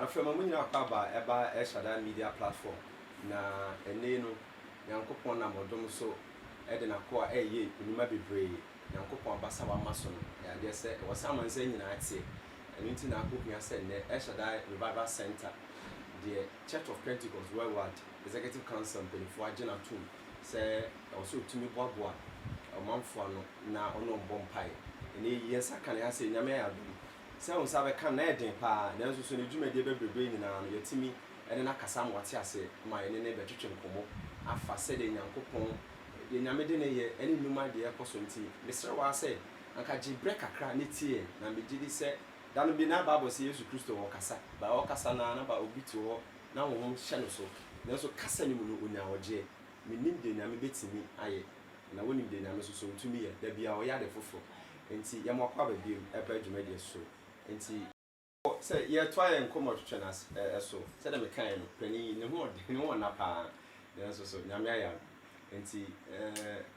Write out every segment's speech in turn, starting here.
And from a winner about Eshada media platform. Na eneno Yankopon na modom so Edena Koa ye, you might be brave. Yankopon Basawa Mason, and yes, it was someone saying in I'd say, and into now book me, I said, Eshada Revival Center, the Church of Pentecost, Worldwide Executive Council, for Jenna Toon, say also to me Boboa, a month for now on Bompire. And yes, I can say, Yamea. So, Sabe can add pa, then so soon you may be bringing on your Timmy, and then I can somewhat say, my neighbor Chichen Como, after said in Yankopon, the Namedene, any new my dear possibility. Mr. Was said, and catch break a cry, nitty, and be did say, that be now Bible says to Christo or Cassa, by all Cassana, about Obito, now home channel so. There's a Cassanimu in our J. Me need the Namibet me, I, and I wouldn't be Namaso to me, there be our yard of and see Yamaka be a bridge media so. Enti say ye try and come out channels so said me kan pani ne ho na pa den so nyame aya enti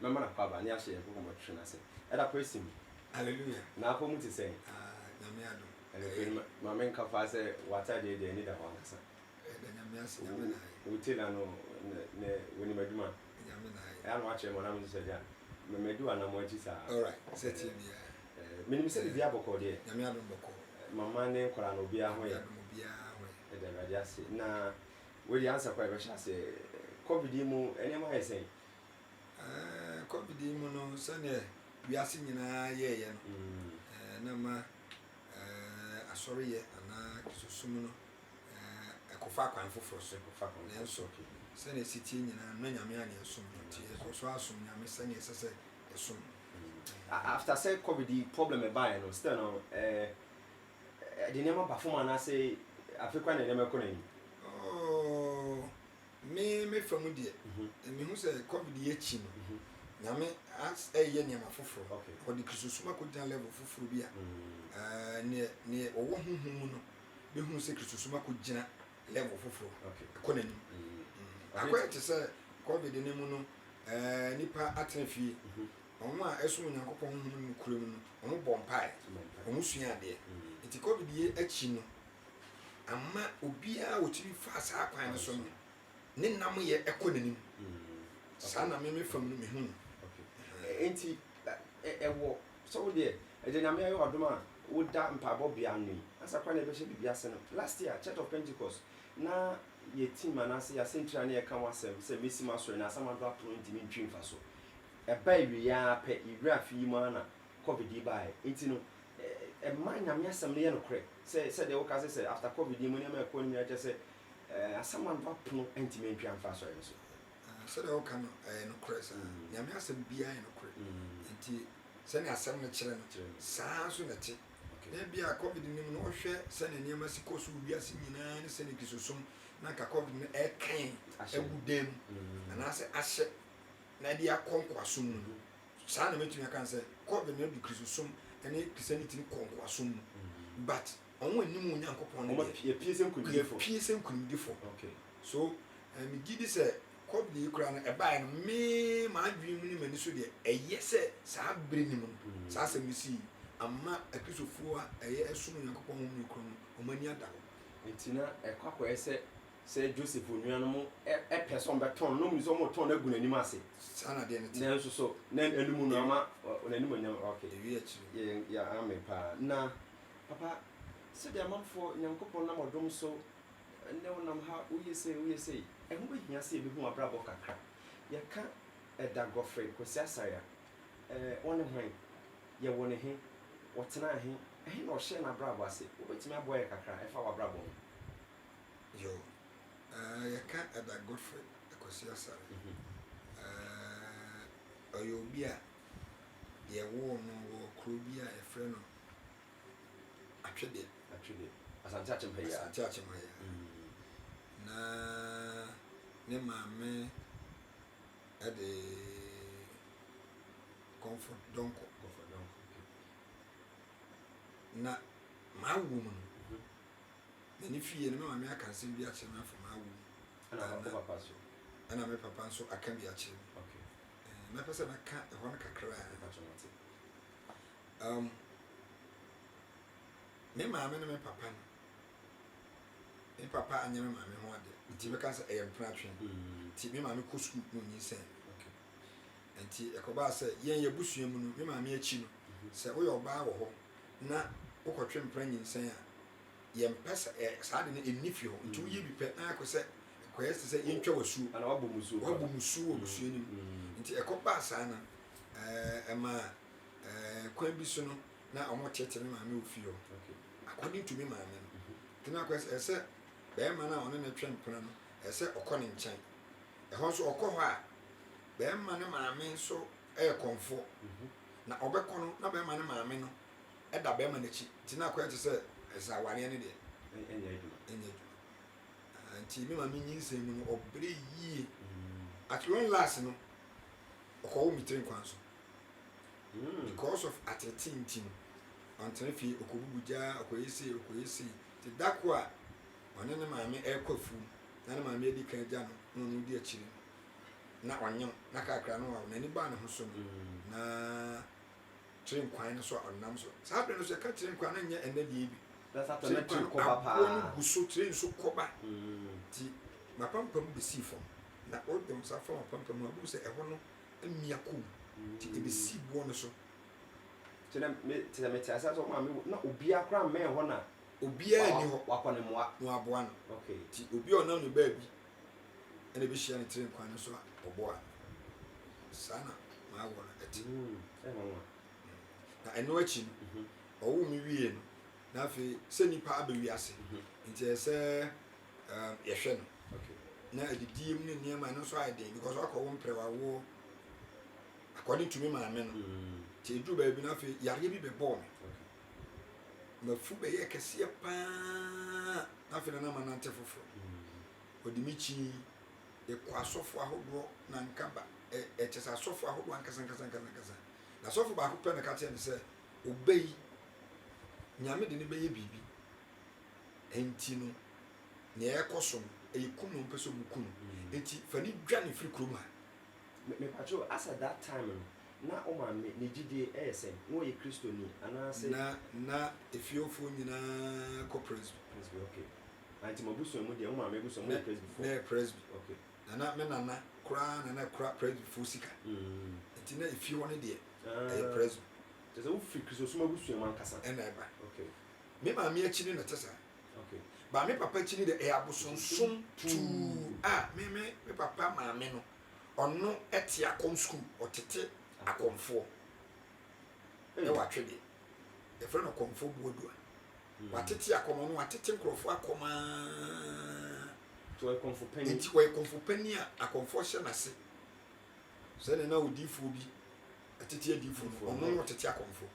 mama na kwa ba ne ahye ko come out channels e da praise hallelujah na ko mu ti say nyame ado ele mama nka fa say wata de ni da ho nkasa nyame ase nyame na utila no ne woni maduma nyame na ya no ache mo na mu say ja me medu ana mo achi sa all right set him here minim say bia boko de nyame ado boko mama ne kwara no bia ho ya e da radia se na we answer kwa be sha se covid mu enema he sen covid mu no sane wiase nyina ye no na ma asori ye ana kisusum no ekofa kwan foforo so ekofa kwan na enso sane siti nyina no nyame ane esum nti so asum nyame sane sese esum after say covid problem e buy no still no the name of performance na say African na name ko na ni me from there me hu say covid ye chi no nyame as ye nyama foforo for the krisusuma ko dan level foforo bia ne owo huhum no be hu say krisusuma ko gina level foforo ko na ni akwa te say covid ne mu no nipa atenfie omo a eso nyankopon hunu no kurum no omo bompai omo sua de enti covid ye achi no amma obia wotiri fa sa kwan no so no ne nam ye ekonanim sa na me fam no me hunu enti ewo so de e nyame ayo adoma wo da mpabo bia no asa kwan e be hye bibia se no last year Church of Pentecost na ye team anase ya central na ye kan wasem se mesima so na samado apro ntimi ntwimfa so eba wi ya pe ira fi mu ana covid bai enti no man nyame asem ne no kre say de wo ka say after covid mu ne ma ko ni ya say asaman do apno ntimi ntwimfa so so so de wo ka no no kre sa nyame asem bia no kre enti se ne asem no kire no saa so na ti na bia covid ni mu no hwe se ne niam asiko so bia se nyina ne se ne kisosom na ka covid ne e kan agudem ana se ahye na dia konkwasom no saa na metumi aka say covid ne bi kisosom ene christianity ni konkwasom but onwo anim nyankopon ne ye piese nkunimdifo okay so me gidi say covid yi kura no e bai no me ma adwin mu ni mani so de eye say saa bre ni mu saa se misi amma akrisofo a eye esum nyankopon mu ni kura no omani ada ho ntina ekwakwa ese say Joseph onuanu mo e person beton no mu so mo ton agu nanim ase sana de ne na nso so na enumu no ama nanim nyam okay ewi achi ya ame pa na papa se de amfo nyankopon na modom so ne wonam ha uye say e ho behia se be hu abrabo kakra ya ka eda Godfrey Kwesi Asaya wone hwan ye wone he wotena he no hye na abrabo ase obetimi aboye kakra e fa wa abrabo yo ya ka eda Godfrey Kwesi Asaya oyo bia ye wo no wo kro bia e frɛ no atwede asante achemhaya na ne maame ade comfort donko na ma wo mu na ni fie no maame aka nsem bi ache na afọ ma wo ana me papa so aka bi ache okay na pesa na ka e hon kakra me maame no me papa no me papa anya me maame ho ade nti me ka sɛ ɛyɛ mpena twen nti me maame kɔ school no nyi sɛn nti ɛkɔbaa sɛ yɛn yɛ busua mu no me maame akyi no sɛ woyɛ ɔbaa wɔ hɔ na wokɔtwe mpena nyinsɛn a yɛmpɛ sɛ saa de no ɛnni fie hɔ nti woyɛ bi pɛ na akɔ sɛ ɛkɔyɛ sɛ yɛntwa wasuo wabɔ musuo wɔ busua no mu nti ɛkɔbaa saa no ɛma kwan bi so no na ɔmo tete me maame wɔ fie hɔ according to me maame no nti na akɔ sɛ ɛsɛ bɛrima no a ɔne ne twɛ mpena no ɛsɛ ɔkɔ ne nkyɛn ɛhɔ nso ɔkɔ hɔ a bɛrima ne maame nso ɛyɛ kɔnfoɔ na ɔbɛkɔ no na bɛrima ne maame no ɛda bɛrima n'akyi nti na akɔ te sɛ ɛsɛ awareɛ no deɛ ɛnyɛ adwuma nti me maame nyinsɛn mu no ɔbrɛ yie at long last no ɔkɔwɔ mitiri nkwan so because of atete nti no ɔntene fie ɔkɔbubu gyaa ɔkɔyɛ sei nti dako a ɔne ne maame ɛrekɔ afuom na ne maame adi kan gya no na ɔno di akyiri na ɔnyem na kakra no wawo n'ani baa ne ho so no na kyerɛ nkwan no so a ɔnam so saa bere no so yɛka kyerɛ nkwan no nyɛ ɛnɛ deɛ bi aboɔ no gu so kyerɛ nso kɔba nti mapampam bɛsii fam na wode wo nsa fa mapampam a wobu sɛ ɛhɔ no amia kom nti ɛbɛsii boɔ no so na obiara koraa mmɛn hɔ na obiara ni hɔ wakɔ ne mmoa na waboa no nti obi a ɔnam ne baabi ɛna ɛbɛhyia ne tiri nkwan no so a ɔboa saa na maawɔ no ɛte na ɛno akyi no ɔwo me wie no na afei sɛ nnipa aba wiase nti ɛsɛ yɛhwɛ no na adidie mu ne nneɛma no nso ayɛ den because wakɔwo mprɛwawo according to me maame no nti ɛduru baabi no afei yareɛ bi bɛbɔɔ me mafu bɛyɛ kɛseɛ paa na afei na nama nante foforɔ ɔde me kyi ɛkɔ asɔfo ahodoɔ na nkaba ɛkyɛ sɛ asɔfo ahodoɔ ankasa na asɔfo baako pɛ na ka kyerɛ ne sɛ ɔbɛyi nyame de ne bɛyɛ biribi ɛnti no nea ɛkɔ so no ɛyɛ kum no mpɛ sɛ ɔmu kum ɛnti fa ne dwa ne firi kurom ha mepatwo as at that time na ɔma ne gyidie ɛyɛ sɛ na ɔyɛ kristoni anaasɛ na efiefoɔ nyinaa kɔ presby okay anti mabusua mu deɛ ɔma mabusua mu yɛ presby na presby okay na me nana kora presby fo sika nti na efie hɔ no deɛ ɛyɛ presby tɛsɛ wo firi kristosoma busua mu ankasa ɛna ɛba okay me maame akyi ne na tɛsa okay ba me papa akyi ne deɛ ɛyɛ abosonsom tuu a me papa maame no ɔno ɛte akɔm school ɔtete akɔmfoɔ ɛwɔ atwedeɛ yɛfrɛ no akɔmfoɔ buodua watete akɔm no watete nkurɔfoɔ akɔmaa nti wɔyɛ kɔmfo pani a akɔmfoɔ hyɛ n'ase sɛne na odiifoɔ bi atete adiifoɔ no ɔno wɔtete akɔmfoɔ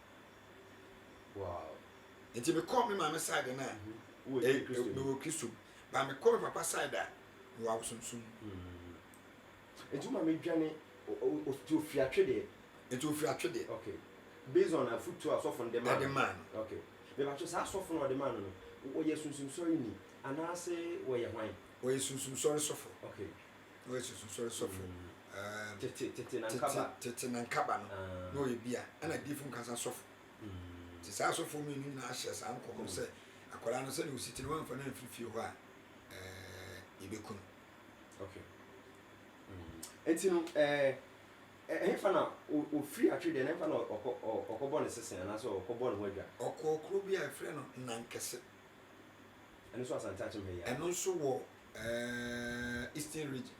nti mekɔ me maame side no a mewɔ kristo ba mekɔ me papa side a mewɔ awosonsom nti ma medwane ofiri atwedeɛ nti ofiri atwedeɛ okay based on afutu asɔfo no de ma no okay mebatwo saa asɔfo no ɔde ma no wɔyɛ sunsumsɔre ni anaasɛ wɔyɛ hwan wɔyɛ sunsumsɔre sɔfo okay wɔyɛ sunsumsɔre sɔfo tete na nkaba no na ɔyɛ bia ɛna diifo nkasa sɔfo nti saa asɔfo mu no nyinaa hyɛ saa nkɔmɔ sɛ akwadaa no sɛne ɔsi ti no wamfa no amfirifie hɔ a yɛbɛku no okay nti no ɛhefa na ofiri atwedeɛ na ɛhefa na ɔkɔbɔ ne sesen anaasɛ ɔkɔbɔ ne ho adwa ɔkɔ kuro bi a ɛfrɛ no Nankɛse ɛno nso asante akyem ha yi ɛno nso wɔ Eastern Region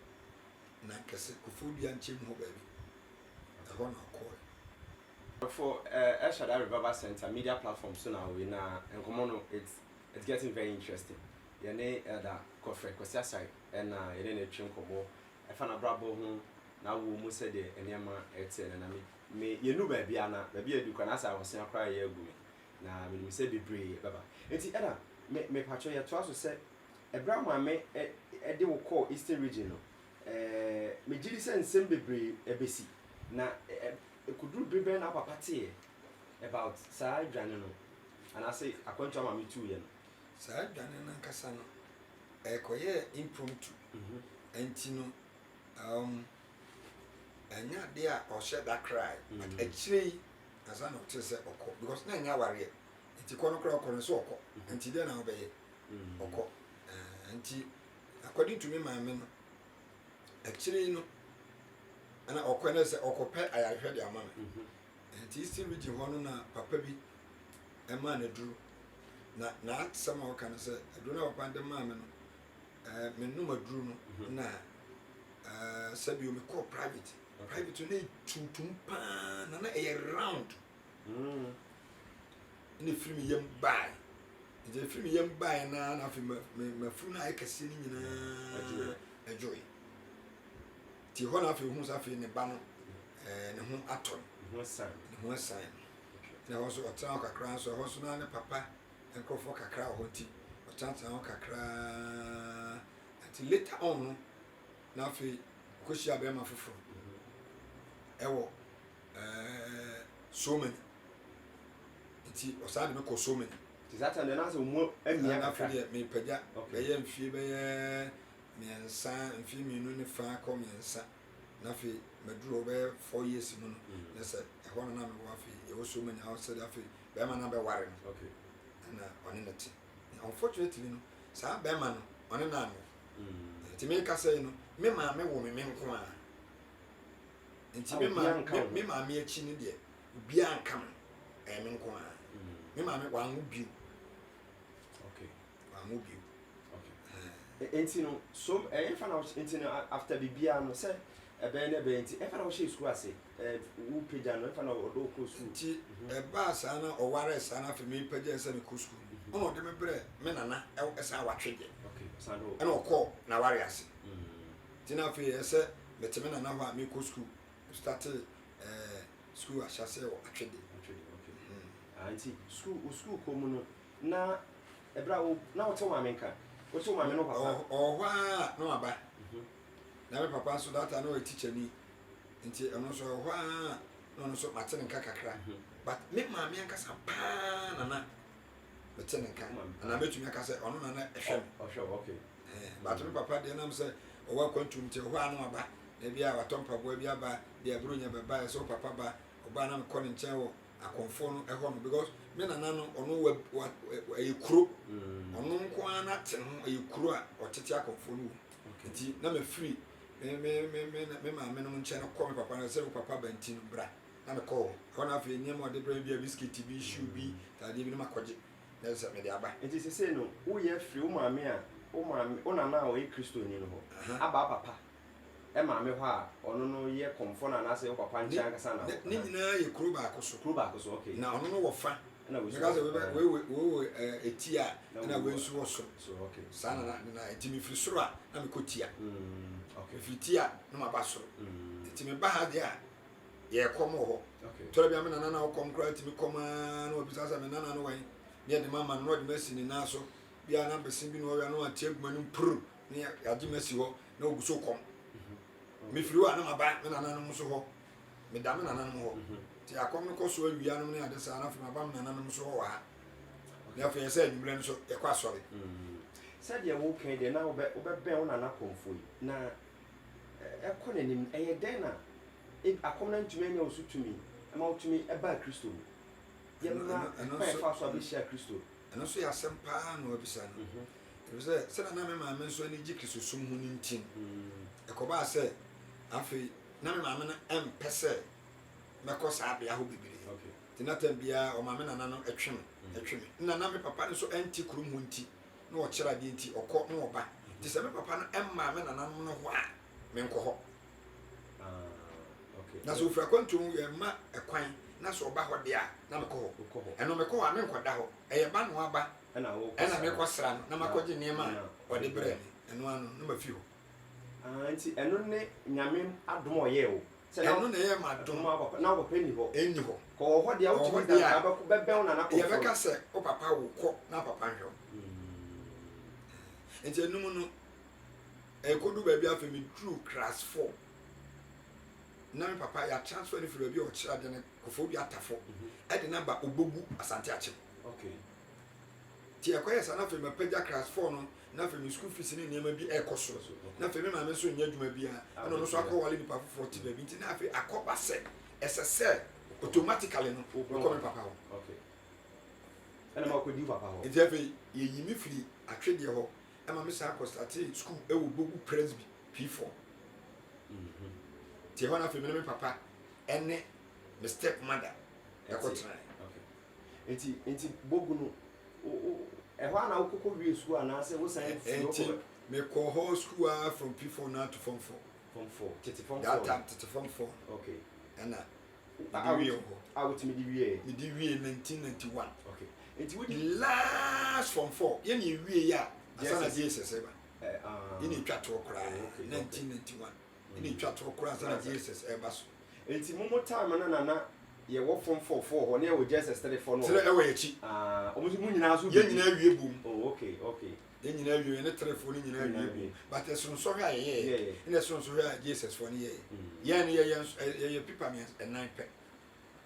Nankɛse Koforidua nkyɛn mu hɔ baabi ɛhɔ na ɔkɔɔ for El Shaddai Revival Center media platform so now we na nkɔmɔ no it's getting very interesting yɛne ɛda kɔfrɛ Kwasi Asare ɛna yɛne ne twe nkɔmɔ ɛfa na brabɔ ho na wo mu sɛ de nneɛma ɛte na me yɛnu baabi ana baabi adu kwa na asa ahosia kora yɛ agu me na me nim sɛ bebree baba enti ɛda me patcho yɛ toa so sɛ ɛbra maame ɛde wo kɔ Eastern Region no me gidi sɛ nsɛm bebree ɛbɛsi na ekuduru bebe na papa te about saa dwane no anase akwantu ama me tu ye no saa dwane na nkasa no ɛkɔyɛ impromptu enti no anya de a ɔhyɛ da cry but akyire asa na ɔte sɛ ɔkɔ because na anya wareɛ enti kɔ no kora ɔkɔ no so ɔkɔ enti de na ɔbɛyɛ ɔkɔ nti according to me maame no akyire no ana okɔ na sɛ ɔkɔpɛ ayarehwɛ de ama me nti Eastern region hɔ no na papa bi ɛma na duru na asɛm a ɔka no sɛ aduru na papa de maame no me num aduru no na sɛbi o me call private no tuntum paa na ɛyɛ round ne firi me yam bae nti firi me yam bae na afi mafuru na ayɛ kɛseɛ no nyinaa adwoe nti hɔ na afi hu sɛ afi ne ba no ne ho atɔ ne ho asan na hɔ so ɔtena hɔ kakra nso hɔ so na ne papa nkurɔfoɔ kakra wɔ hɔ nti ɔtena hɔ kakra nti later on no na afi kɔhyia bɛrima foforɔ ɛwɔ so many nti ɔsan de me kɔ so many nti saa time na sɛ mo amia na afi deɛ mepagya bɛyɛ mfie bɛyɛ mmiɛnsa mfie mmienu ne fa kɔ mmiɛnsa na afi maduro bɛyɛ 4 years mu no na sɛ ɛhɔ no na mewɔ afi yɛwɔ so many a wɔsɛ de afi bɛrima na bɛware no na ɔne ne te unfortunately no saa bɛrima no ɔne na ano nti meka sɛ no me maame wɔ me nko a nti me maame akyi no deɛ obiara nka me ɛyɛ me nko a me maame wanwo bio nti no so ɛyɛfa na nti no after bibia no sɛ ɛbɛn na ɛbɛn nti ɛfa na wɔhyɛ school ase wo pagya no ɛfa na ɔdɔ kɔ school nti ɛbaa saa na ɔware saa na afei me pagya sɛ me kɔ school ɔno ɔde me brɛ me nana ɛsa watwe deɛ ɛna ɔkɔ na ware ase nti na afei ɛsɛ mete me nana hɔ a mekɔ school started school ahyɛ sɛ atwe deɛ nti school kɔ mu no na ɛbra wo na wɔte wo maame nka wɔte wo maame no papa ɔhɔ a na waba na me papa nso data na ɔyɛ teacher ni nti ɛno nso ɔhɔ a na ɔno nso mate ne nka kakra but me maame ankasa paa nana mete ne nka na mɛtumi aka sɛ ɔno nana ɛhwɛ me but me papa deɛ nam sɛ ɔwɔ akwantum nti ɔhɔ a na waba na bi a watɔ mpaboa bi aba de aburo nya bɛba ɛsɛ papa ba ɔba na mekɔ ne nkyɛn wɔ akɔmfo no ɛhɔ no because me nana no ɔno ɛyɛ kuro ɔno nko ara na te ho ɛyɛ kuro a ɔtete akɔmfo no wɔ nti na mafiri me maame no nkyɛn no kɔ me papa no sɛ wo papa banti no bra na mekɔ hɔ hɔ no afei nneɛma ɔde brɛ bi a biscuit bi shoe bi tadeɛ bi no makɔgye na sɛ mede aba nti sesei no woyɛ firi wo maame a wo nana a ɔyɛ kristoni no hɔ aba papa maame hɔ a ɔno no yɛ kɔmfɔ na anasɛ wo papa nkyɛn ankasa na ne nyinaa yɛ kuro baako so okay na ɔno no wɔ fa na we eti a na we nso wɔ so okay saa na eti mi firi soro a na me kɔ tia okay firi tia na ma ba soro eti me ba ha de a yɛ kɔm wɔ hɔ tɔrɔ bi a me nana na ɔkɔm kora eti mi kɔm a na obisa sɛ me nana no wɔn ne de mama no de masi ne na so bia na besin bi no ɔya no atie guma no puru ne yagye masi hɔ na ogu so kɔm me firi hɔ a na ma ba me nana no so hɔ me da me nana no hɔ ti akɔm no kɔ so awia no ne ade saa na afei ma ba me nana no so hɔ wɔ ha na afei yɛ sɛ anwummerɛ no so yɛkɔ asɔre sɛdeɛ wokan deɛ na wobɛbɛn wo nana kɔmfo yi na ɛkɔ n'anim ɛyɛ dɛn na akɔm no ntumi anya wo so tumi ma wotumi ɛbaa kristo mu yɛmma ɛfa so abɛhyia kristo ɛno so yɛ asɛm paa na wabisa no ɛfiri sɛ sɛda na me maame nso ani gye kristosom ho no ntim ɛkɔbaa sɛ afei na me maame no ɛmpɛ sɛ mɛkɔ saa bea hɔ bebree nti na tam biara ɔmaame nana no ɛtwe me na me papa no nso ɛnti kurom ho nti na ɔkyerɛ adeɛ nti ɔkɔ na ɔba nti sɛ me papa no ɛmmaa me nana no hɔ a menkɔ hɔ na sɛ ofiri akwantom yɛmma ɛkwan na sɛ ɔba hɔ deɛ a na mekɔ hɔ ɛno mekɔ hɔ a menkɔda hɔ ɛyɛ ba no aba ɛna mekɔ sra no na makɔgye nneɛma a ɔde brɛ me ɛno ano na mafi hɔ nti ɛno ne nyame adom ɔyɛɛ wo ɛno na ɛyɛ ma adom na wo papa ni hɔ ɛnni hɔ kɔ hɔ deɛ wotumi da bɛbɛn wo nana kɔmfo yɛbɛka sɛ wo papa wo kɔ na papa nhwɛ wo nti ɛnum no ɛkɔdu baabi afei meduru class 4 na me papa yɛ transfer ne firi baabi a ɔkyerɛ adeɛ no kɔfoɔ bi atafo ɛde na ba Obɔgu Asante Akyem nti ɛkɔyɛ saa na afei mapagya class 4 no na afei me school fees ne nneɛma bi ɛkɔ soro na afei me maame nso nyɛ adwuma bi a ɛna ɔno nso akɔwale nipa foforɔ te baabi nti na afei akɔba sɛ ɛsɛ sɛ automatically no wokɔ me papa hɔ ɛna ma wokɔdi papa hɔ nti afei yɛyi me firi atwedeɛ hɔ ɛma me saa akɔstate school ɛwɔ Bogu Presby P4 tie hɔ na afei me papa ɛne me step mother ɛkɔtena enti Bogu no ɛhɔ ana wokɔkɔ wie school anaasɛ wosan enti me kɔ hɔ school from P4 now to Form 4 tete Form 4 that time tete Form 4 okay ɛna awotimi di wie me di wie 1991 okay enti wo di last Form 4 ye ne wie ya asana Jesus eba ye ne twa to kora 1991 ye ne twa to kora asana Jesus eba so enti momo time na ye wo Form 4 hɔ na ye wo Jesus 34 no tere ewa yachi omo mu nyina so ye nyina wie bom okay ye nyina wie ne trefo ne nyina wie but esun so hwa ye ne esun so hwa Jesus for ne ye ne ye pipa me 9 pe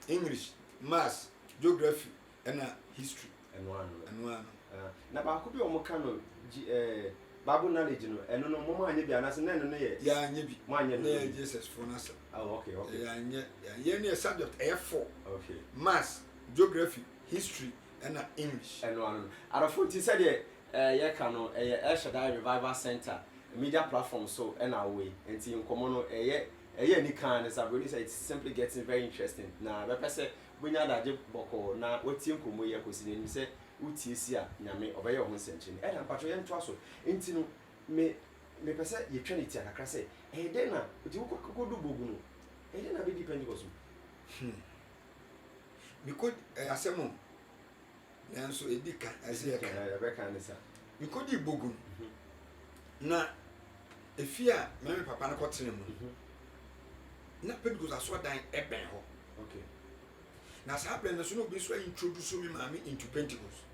English maths geography and history and one na ba ko bi o mo ka no Bible knowledge no eno no mo anya bi anase na eno no ye ya anya bi mo anya no Jesus for na sa okay ya anya ye ne subject A4 okay maths geography history and English and one arafo ti said ye ka no El Shaddai Revival Center media platform so and away enti nkomo no ni kan is really say it's simply getting very interesting na be pese bunya daje boko na watie nkomo ye kosi ni se utie si a nyame obeye ho nsentini e na mpacho ye nto aso enti no me pese ye trinity akakra se de na oti ko do Bogu no de na be depend ko so because asemo nanso edika ase ka be kan sa because di Bogu na efia me papa na kotene mu na Pentecost aso dan eben ho okay na sa plan so no be so introduce me mama into Pentecost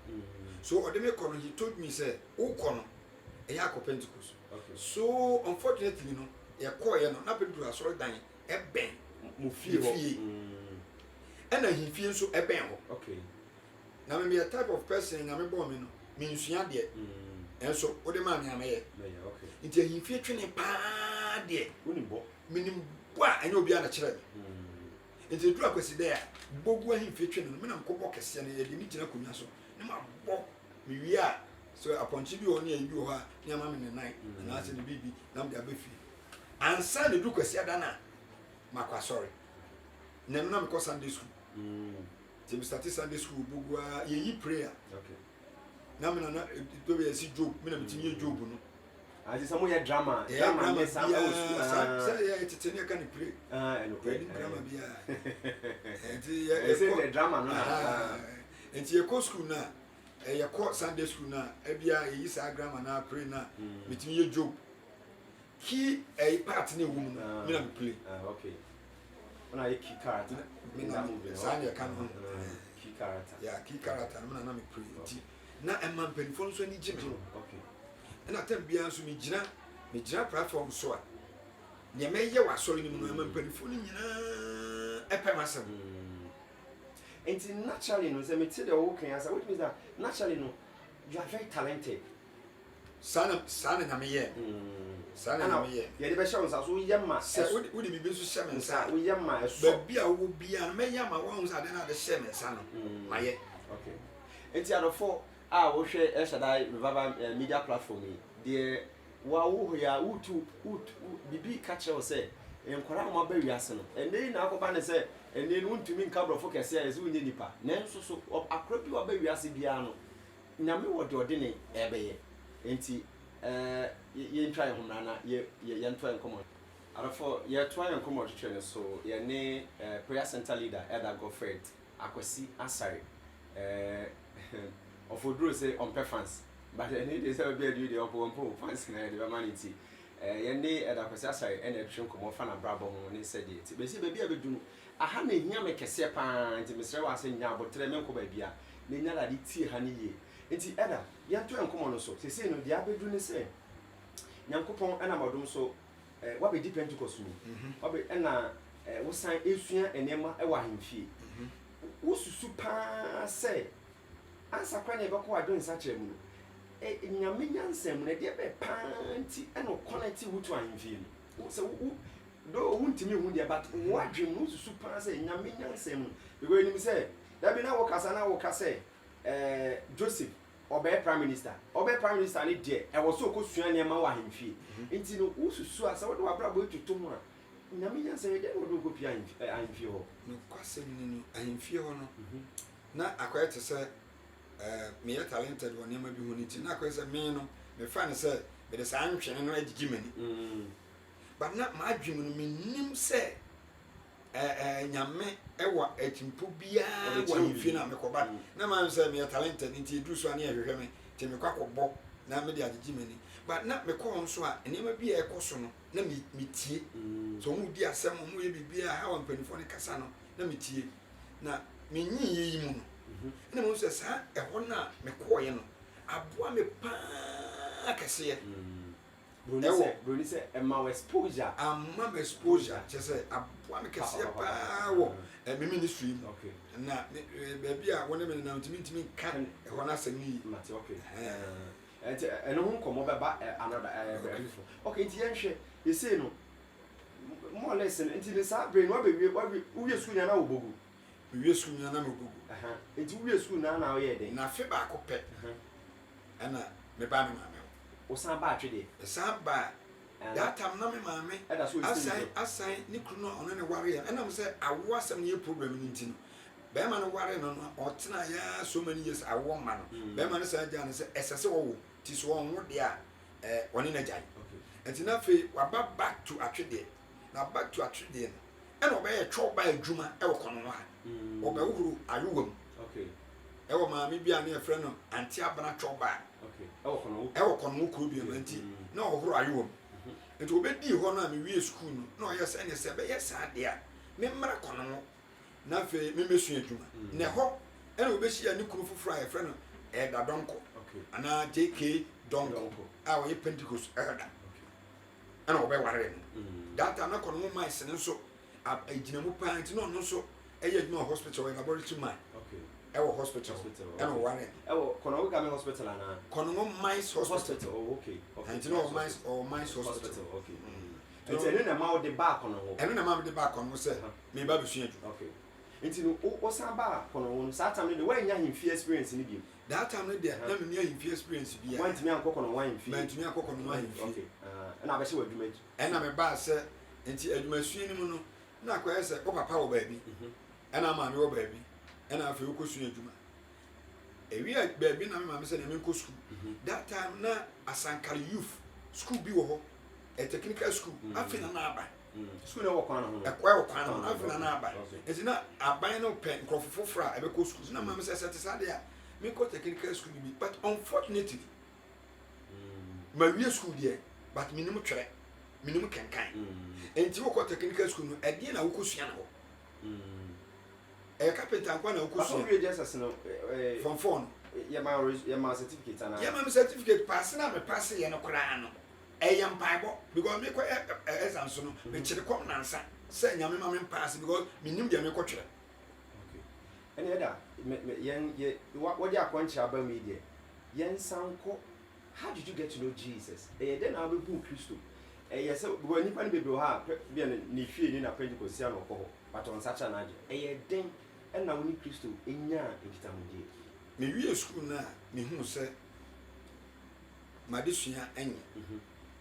so odeme kono he told me say o kono e ya ko Pentecost okay so unfortunately no e ko ye no na Pentecost aso dan eben mu fie ho and he fie so eben ho okay na me be a type of person na me bo me no me nsua de and so o de ma me amaye okay nti he fie twene pa de woni bo minim bo a enye obi a na kire nti dura kwesi de a Bogu ahi fie twene no me na mkobɔ kese na ye de mi gina konwa so ne ma bɔ me wi a so aponchi bi ho ne yi ho a ne ma me ne nan na ase ne bibi na me abefi ansa ne dura kwesi ada na makwa sorry na me na me ko Sunday school ti me start Sunday school Bogu a ye yi prayer okay na me na to be si Job me na me ti ye Job no aji samo ye drama drama sa sa ya titene ka ni pray and pray drama bia enti ye say the drama no enti ye ko school na ye ko Sunday school na e bia ye sa drama na pray na metimi ye Job ki part na ewu no me na me play okay ona ye key character me na sa ya kan key character key character na me pray enti na emman penfo so ni jime okay na tem bia so me gina platform so a ne me ye wa sori ni mu no empanifo ni nyina epemasem enti naturally no say me tell the whole can answer which means that naturally no you are very talented sana na me ye sana na me ye ye de be show nsa so yema se wo de bibi so hye me nsa wo yema so ba bia wo bia me yema wo nsa de na de hye me nsa no maye okay enti adofo wo hwe El Shaddai Revival media platform de wa wo ya utu bibi catch us say enkwara mo ba wiase no ene na akoba ne say ene no ntumi nka brofo kese ya ese unye nipa na nso so akropi wa ba wiase bia no nyame wo de odene ebeye enti ye ntwa ye homra na ye ntwa enkomo arafo ye twa ye enkomo twetwe so ye ne prayer center leader Elder Godfred Akwasi Asare of Odro say on fans but any dey say be do the opo fans na dey manity yende Elder Akwasi Asare and e twetwe enkomo fa na brabo ho ne said it be say be abedunu aha na ehia me kese pa nti mesre wa se nya abotre me nko ba bia na nya la de tie ha ne ye nti Elder ya to enkomo no so se no dia abedu ne se nyankopon ana modum so wa be depend Pentecost ni wa be na wo san esua enema e wa hemfie wo susu pa se ansa kwa na be ko adon sa kire mu no nyame nyansam na de be pa nti e no connect wo to ahemfie no se wo do wuntimi hu de but wo adwem no susu pa se nyame nyansam because ni me se da bi na wo kasa na wo kasa Joseph ɔbɛyɛ prime minister ne deɛ ɛwɔ so ɔkɔsua nneɛma wɔ ahemfie nti no wosusu a sɛ wode wabrabɔ atuto ho a nyame nyansa yɛ dɛ wode wokɔpie ahemfie hɔ nokwasɛm ni no ahemfie hɔ no na akɔyɛ te sɛ meyɛ talented wɔ nneɛma bi ho no nti na akɔyɛ sɛ me no mefa ne sɛ mede saa ntwene no agyigyi m'ani but na maadwene no mennim sɛ nyame ɛwɔ atimpo biara wɔ ahemfie no a mekɔba na maam sɛ meyɛ talented nti ɛduru so a ne yɛhwehwɛ me nti mekɔ akɔbɔ na mede agyegye m'ani but na mekɔɔ nso a nneɛma bi a ɛkɔ so no na metie sɛ ɔmu di asɛm ɔmu yɛ biribiara ha wɔ mpanimfoɔ no kasa no na metie na menyi yɛ yi mu no ɛna mo sɛ saa ɛhɔ no a mekɔɔyɛ no aboa me paa kɛseɛ broni sɛ ɛma wɔ exposure ama me exposure kyɛ sɛ aboa me kɛseɛ paa wɔ me ministry mu na baabi a wɔne me nenam ntimi nka ɛhɔ no asɛm no yi nti ɛno ho nkɔmmɔ bɛba another okay nti yɛnhwɛ yɛsei no more or less no nti ne saa berɛ no wowie sukuu nyana wɔ bogu mewie sukuu nyana me bogu nti wowie sukuu na woyɛ dɛn na afe baako pɛ ɛna meba me maame wo san ba atwe deɛ ɛsan ba that time na me maame asan ne kunu no ɔno ne ware yɛ ɛnam sɛ awo asɛm no yɛ problem no nti no bɛrima no ware no no ɔtena yɛ so many years awo ma no bɛrima no saa gya no sɛ ɛsɛ sɛ wɔwo ti so ɔnwo deɛ a ɔne no gyae nti na afei waba back to atwedeɛ na back to atwedeɛ no ɛna ɔbɛyɛ twɛ ɔba adwuma ɛwɔ kɔno no ha ɔbɛwohoro ayowa mu ɛwɔ maame bi a ne yɛfrɛ no anti abana twɛ ɔba ɛwɔ kɔno no kuro bi no nti na ɔhoro ayowa mu nti ɔbɛdii hɔ no a mewie sukuu no na ɔyɛ sɛ ne sɛ bɛyɛ saa deɛ a memmra kɔno no na afei memɛsua adwuma na ɛhɔ ɛna ɔbɛhyia ne kuro foforɔ a yɛfrɛ no ɛda dɔnkɔ anaa jk dɔnkɔ a ɔyɛ pentecost ɛda ɛna ɔbɛware no data na kɔno mo mice no nso agyina mu paa nti na ɔno nso ɛyɛ adwuma wɔ hospital ɔyɛ laboratory man ɛwɔ hospital ɛna ɔware ɛwɔ kɔnɔwo game hospital anaa kɔnɔwo mice hospital nti na ɔwɔ mice hospital nti ɛno na ma wode baa kɔnɔwo ɛno na ma wode baa kɔnɔwo sɛ meba bɛsua adwuma nti no wosan baa kɔnɔwo no saa time no de woanya ahemfie experience no bio that time no deɛ na menni ahemfie experience bia wantumi ankɔ kɔnɔwo ahemfie mantumi akɔ kɔnɔwo ahemfie ɛna abɛhyɛ wɔ adwuma akyi ɛna mebaa sɛ nti adwumasua no mu no na akɔyɛ sɛ wo papa wɔ baabi ɛna maame wɔ baabi ɛna afei wokɔsua adwuma ɛwi baabi na me maame sɛ na menkɔ school that time na asankare youth school bi wɔ hɔ a technical school afei na na aba school na wɔ kwan ho ɛkɔ kwan ho afei na na aba nti na aban no pɛ nkurɔfo foforɔ a ɛbɛkɔ school na maame sɛ sɛ te saa deɛ a menkɔ technical school bi but unfortunately mawie school deɛ but menim twerɛ menim kenkan nti wokɔ technical school no ɛdeɛ na wokɔsua no hɔ ɛyɛ carpenter nkwa na wokɔsua wie Jesus no from phone yɛma certificate ana yɛma me certificate pass na me pass yɛ no koraa no ɛyɛ mpaebɔ because mekɔ exam so no mekyere kɔm nansa sɛ nyame ma me pass because menim deɛ mekɔtwerɛ ɛne ɛda wɔde akɔnkyerɛ aba mu yi deɛ yɛnsan kɔ how did you get to know Jesus then na wobɛhu Kristo sɛ bɔ nipa no bebree hɔ a bia ne hwie ni na Pentecost sia no ɔkɔ hɔ but ɔnsakyera no agye den ɛna wo ne Kristo ɛnya nkitahodie mewie school no a mehuu sɛ made sua ɛnyɛ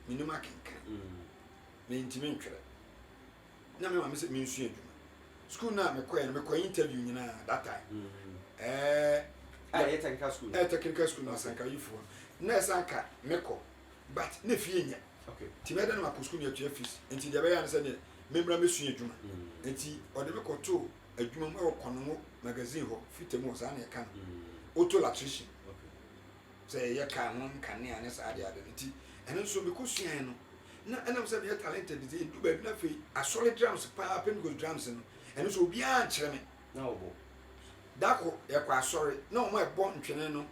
menim akenkan mentimi ntwerɛ na mema me sɛ mensua adwuma school no a mekɔɛ no mekɔ interview nyinaa that time ɛyɛ technical school technical school na asanka yifoɔ na ɛsanka mekɔ but na fie nya nti mɛda no makɔ school no atua fees nti deɛ bɛyɛ ne sɛ deɛ membra mɛsua adwuma nti ɔde mekɔtoo adwuma mu ɛwɔ kɔnɔmo magazine hɔ fitamu hɔ saa ne ɛka no auto electrician sɛ ɛyɛ kaa ho nkanea ne saa adeade no nti ɛno nso mekɔsuaeɛ no na ɛnam sɛ meyɛ talented nti ɛdu baabi no afei asɔre drums paa Pentecost drums no ɛno nso obiara nkyerɛ me na wɔbɔ dako yɛkɔ asɔre na ɔmo ɛbɔ ntwene no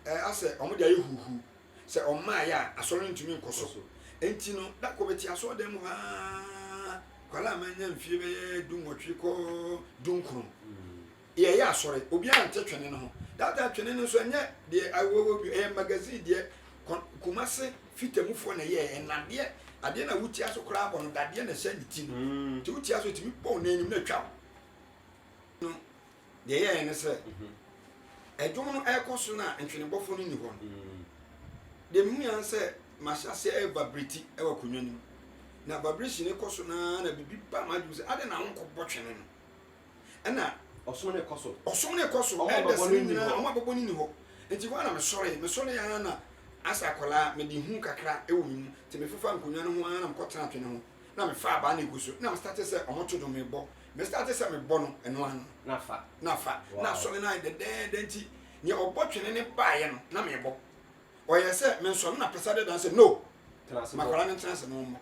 asɛ ɔmo de ayɛ huhu sɛ ɔmaayɛ a asɔre ntumi nkɔ so enti no dako bɛte asɔre dɛm hɔ aa kwala amanya mfie bɛyɛ dunwɔtwe kɔ dunkron yɛyɛ asɔre obiara nte twene no ho data twene no nso ɛnyɛ deɛ awɔwɔ bi ɛyɛ magazine deɛ Kumase fitamufoɔ na yɛ ɛnadeɛ adeɛ na wutia so koraa bɔ no dadeɛ na hyɛ ne ti no nti wutia so timi bɔ n'anim na twa no deɛ yɛ ne sɛ edwom no ekoso na ntwenebofo no ni ho de mu yan se mashase e vibrate e wa konwa nim na vibration e koso na bibi ba ma ju se ade na wonko botwene no na osom ne koso e de se ni na o ma bobo ni ho enti ko na me sore ya na asa kola me di hu kakra e wo mi te me fefa nkonwa no ho na me kotena atwene ho na me fa ba na eguso na me start se o mo todo me bo me start se me bo no eno an na fa na sore na de enti ni obotwene ne baaye no na me bo o ye se me nso na pesade dan se no makola ne trans no mo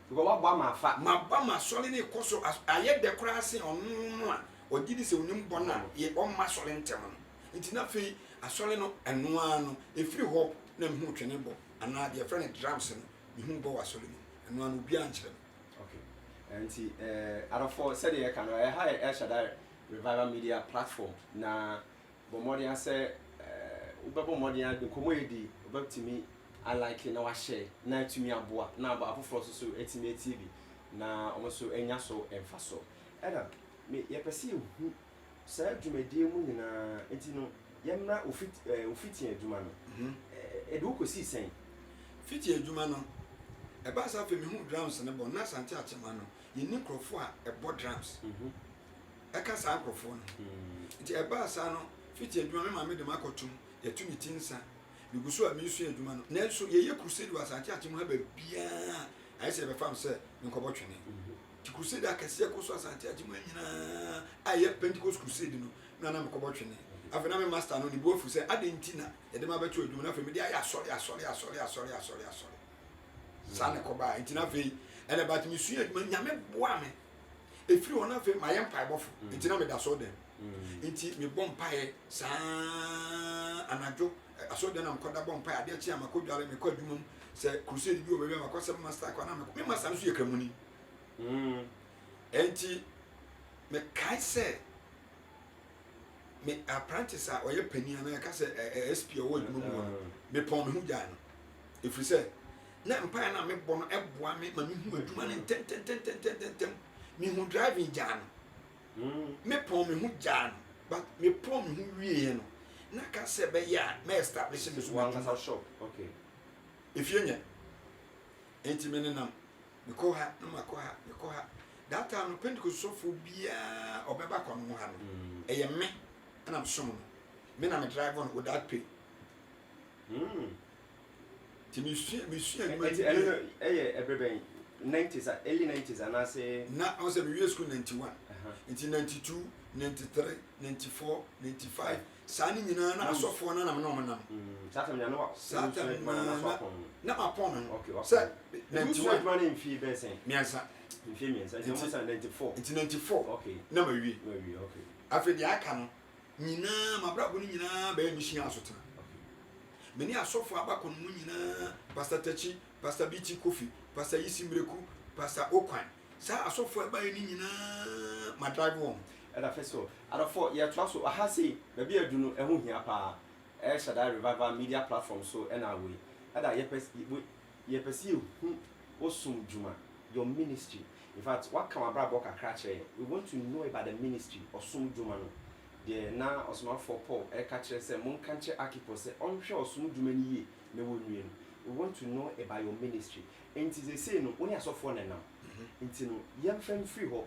go wa ba ma sore ne koso aye de kura ase onu a ogidi se onim bo na ye o ma sore ntem no nti na fe asore no eno ano efiri ho na me hu twene bo ana de friend drums no me hu bo wasore no eno ano bia nkyere okay nti arafo said ye kan ha e shada revival media platform na bomodi ase ubebo modi an komo edi ubetimi alike na wa share na tumi aboa na aba afoforo so etimi TV na omoso enya so emfa so eda me ye pese hu sa dwumadie mu nyina enti no yemra ofiti adwuma no edu ko si sen fiti adwuma no e ba sa fe me hu drums ne bo na sante achema no yini krofo a e bo drums e ka sa krofo no nti e ba sa no fiti adwuma me ma me de makotum ye tumi tinsa biguso a me su adwuma no na so ye crusade wa sante achema ha ba bia ai se be fam se me ko bo twene ti crusade akase ko so sante achema nyina aye Pentecost crusade no na me ko bo twene afena me master no ni bofu se ade ntina ye de ma beto adwuma na fe me de aye asori sa ne ko ba ntina fe ene ba ti mi su adwuma nyame boa me efiri wona fe ma ye mpa bofo ntina me da so dem nti me bom pae sa anajo aso de na mkoda bom pae ade chi amakodware me kwa adwuma se crusade bi obebe makose master kwa na me master so ye kramuni enti me kai se me apprentice a oye pani na ka se SP o adwuma mu me pon me hu gya no efiri se na mpa na me bo no eboa me ma me hu adwuma ne ten me hu driving gya no me pon me hu gya no but me pon me hu wie no na ka se be ya me establish me so one casa shop okay if you nya enti me ne nam me ko ha na ma ko ha that time Pentecost so for bia obeba kwa no ha no eye me and I'm some me na me drive on without pay ti mi su everybody 90s early 90s and I say na I was in school 91 into 92 93 94 95 sani nyina na asofo na me no nam satam nya no satam na apon okay say 91 money in fee be say miansa in fee miansa it was 94 into 94 okay na ma wi okay afi dia aka no nyina mabrabo ni nyina ba mi hia asotena meni asofo abakọ no nyina pastor Tachi pastor Biti Kofi pastor Yisimreku pastor Okwan sa asofo ba ni nyina ma drive on and first of all for ya twa so aha say ba bi adu no ehu hia pa e shada revival media platform so and away ada ye pesi hu osum juma your ministry in fact what come about kakra che we want to know about the ministry osum juma no de na osuma for Paul e ka kire se mon kanche akipo se onhwe osum juma ni ye na wonue no we want to know about your ministry and they say no only asofo na nam nti no yem frem free ho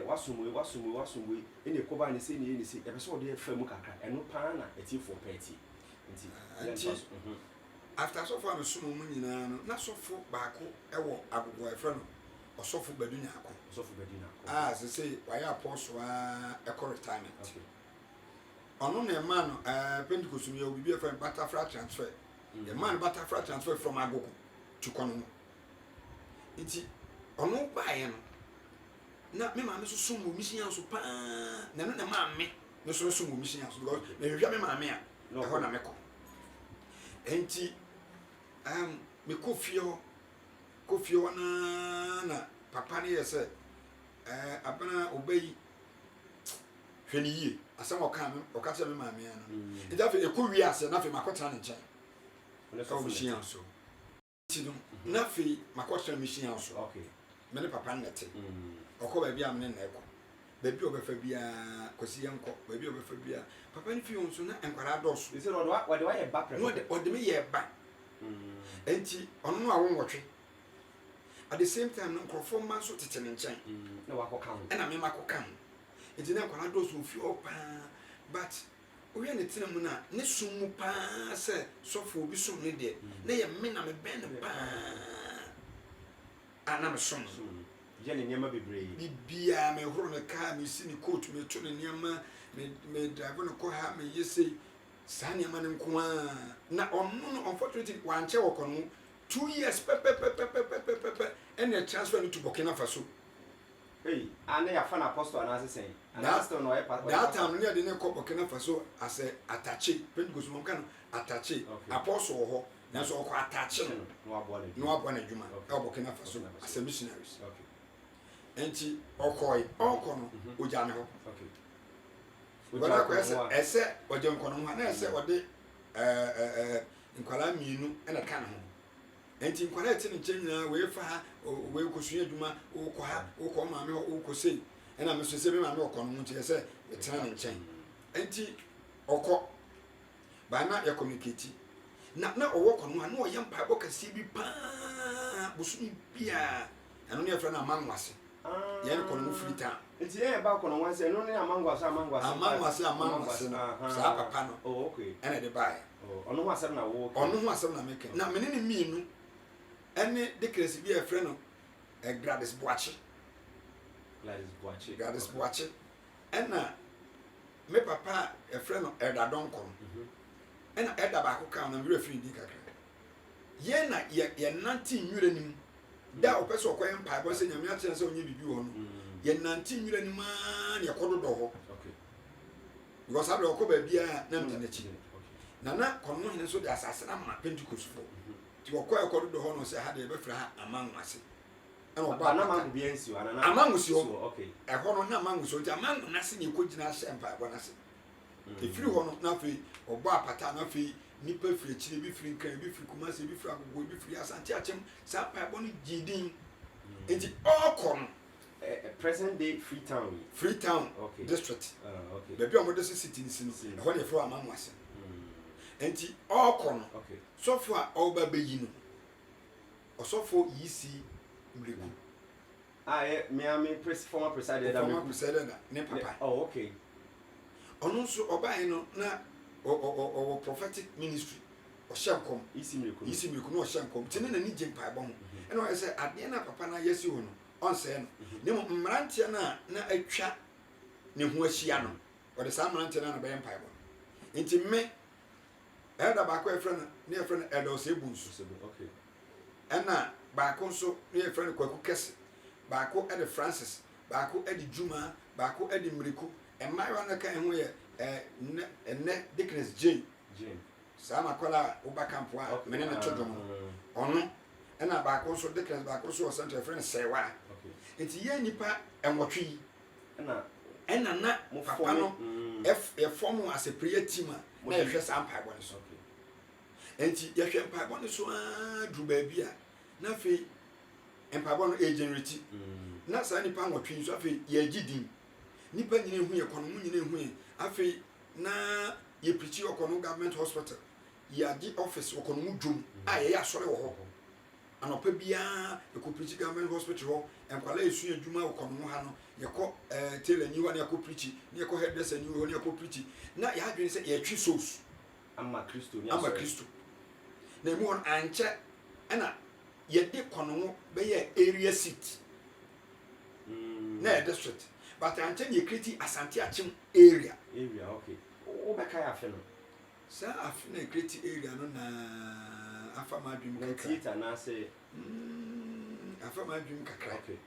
wasumwe ene koba ne se ne se e be so de frem kakra eno pa na eti for party nti after so far me sumu mu nyina no na sofo baako ewo agogo e frem osofo badunya akọ se say why apostle e ko retirement ono na man no Pentecost me obi be frem butterfly transfer the man butterfly transfer from agogo to kono nti ono baaye no na me ma me so sumu mission so pa na no na ma me me so sumu mission so because me hwehwa me ma me a e ho na me ko enti me kofio na papa ne yese abana obayi hwani yi asem okaka me ma me no ida fe ekowi ase na fe makotana ne nchen o mission so ti no na fe makotana mission so okay me ne papa nete okoba bia me ne eko baby obefa bia kosi yanko baby obefa bia papa ni fi onso na enkwara doso ise ro de wa ye ba pre no de me ye ba enti ono no awo nwotwe at the same time no nkrofo man so tete ne nchen na wa koka ho na me makoka ho enti na enkwara doso fi opa but oye ne tena mu na ne sumu pa se sofo obi so ne de na ye me na me ben pa ana me so je ne nyama bebre bibia me horo ne ka me si ne coat me to ne nyama me drive no ko ha me yese sa nyama ne nko na ono unfortunately wanche woko no 2 years pe and a transfer to Burkina Faso. Hey, and they are fan apostle and as saying, and that's still no that time near the name of Burkina Faso as a attaché, Pentecost can attaché, apostle ho, na so ko attaché no abone adwuma e Burkina Faso as a missionaries. Okay. Enti okoy no oja me ho. Okay. Wala ko ese oje nkono ho na ese ode nkwala mienu e na kan ho. Enti nkwala eti ne nyina we fa we kosu adwuma wo ko ha wo ko ma me wo ko sei e na me so se me ma me okono ho nti ese etena ne nchen. Enti okọ ba na ya communicate na owo kono ha na o yem pa bokasi bi pa busu bia eno ne afra na manwase yen kono mu free time enti e ba kono wanse eno ne amangwase sa papa no oh okay ene de bai oh ono ho asem na wo ono ho asem na meke na mene ne mienu ene de kresi bi afra no Gladys Boachi ena me papa afra no Elda Donkom ena Elda ba ko kan na we free di kakra ye na ye 19 nwure nim da opese okoye mpa bo se nyame atene se onye bibi ho no ye 19 nwure nim a na yakododo ho okay because abe okoba bia na mtene chi na kono hene so de asase na ma Pentecost fo ti okoye yakododo ho no se ha de be fra ha amanwase ena oba na mangu bia nsi ana na amanwase okay e ho no na amanwase o ja mangu na se ni kogina hye mpa bo na se e firi ho no na fe oba apata na fe nipa firi chire bi firi kan bi firi kumase bi firi agogo bi firi asante achem sa pa bo no gidin enti okon present day Freetown okay district okay bebi o mo de city nsin e ho de fro amanwase enti okon okay sofo a oba beyi no osofo yisi mreku me former president ne papa oh okay onu so oba yin no na o prophetic ministry o shankom isi mreku no o shankom tene na ni jempa ba ho ene o say ade na papa na yesi ho no on say no ne mrantia na atwa ne ho ahia no o de sa mrantia na ba yempa ba enti me elda ba ko e friend ne e friend elda o se bunsu okay ena ba ko so ne e friend kwaku kese ba ko e de Francis ba ko e de Juma ba ko e de mreku e mayo na kan ho ye ene Dickness Jane sama kola uba campo a menene chodom ono ena ba ko so Dickness ba ko so center friend sewa okay enti ye nipa enwotwe ena na papa no e form as a prayer team na ye hwe sampa bo so okay enti ye hwe mpa bo so a dru ba bia na fe mpa bo no agency na sa nipa nwotwe so afi ye gidin nipa nyine hu ye kono mu nyine hu ye afi na ye preach okono government hospital ya di office okono mu dwom a ye asore wo ho anopa bia e ko preach government hospital ho enkwala esu adwuma okono mu ha no ye ko tailor nyi wa na ko preach ne ye ko hairdresser nyi ho ne ko preach na ya adwene se ye twi souls ama Kristo na mu on anche na ye de kono mu be ye area seat na district but anche ye create Asante Achem area okay o be kai afe no sa afe na create area no na afa ma dwum kakra theater na say afa ma dwum kakra okay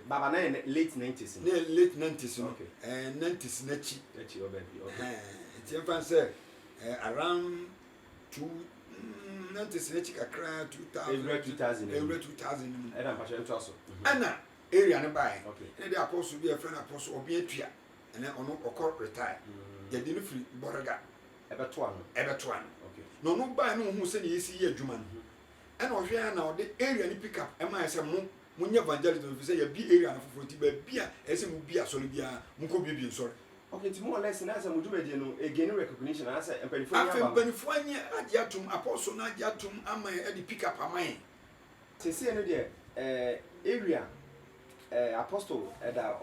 baba na late 90s late 90s okay 90s na chi obebi okay ti fan say around 90s na chi kakra 2000 era pa che so ana area ne bai okay dey apostle be a friend apostle obi atua ene ono okọ retire ye di no free borega ebeto ano okay no bai no hu se ne yesi ye adwuma no ene ohwe na ode area ni pick up e ma se mo munya evangelism fi say ya bi area na foforo ti ba bia ese mu bia sori bia mu ko bi sori. Okay, to more or less na say mu dwumadi no again recognition na say empanifo nya ba. Empanifo anya agi atum apostle na agi atum aman e di pick up aman. Sese no de area apostle da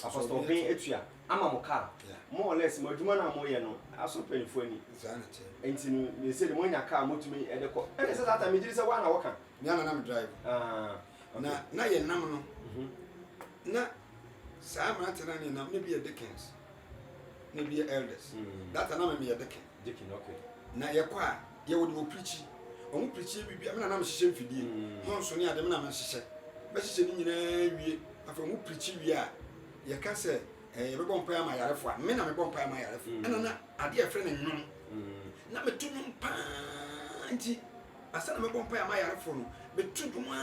apostle ben etua ama mo car more or less mo adwuma na mo ye no aso panifo ani zanate enti no me say mo nya car motumi e de ko e say that me say wa na wo kan na me drive na ye nam no na sa ma tena ni nam ne bi Dickens ne bi elders that na me ye Dickens okay na ye kwa ye wo de preach omu preach bibia me na me hihye mfidie ho so ne ade me na me hihye be hihye ni nyina wie afa mu preach wie a ye ka se ye be bompa ama yarefo a me na me bompa ama yarefo na ade e frɛ ne nnwom na me tu nnwom pa nti asa na me bompa ama yarefo no be tu dwuma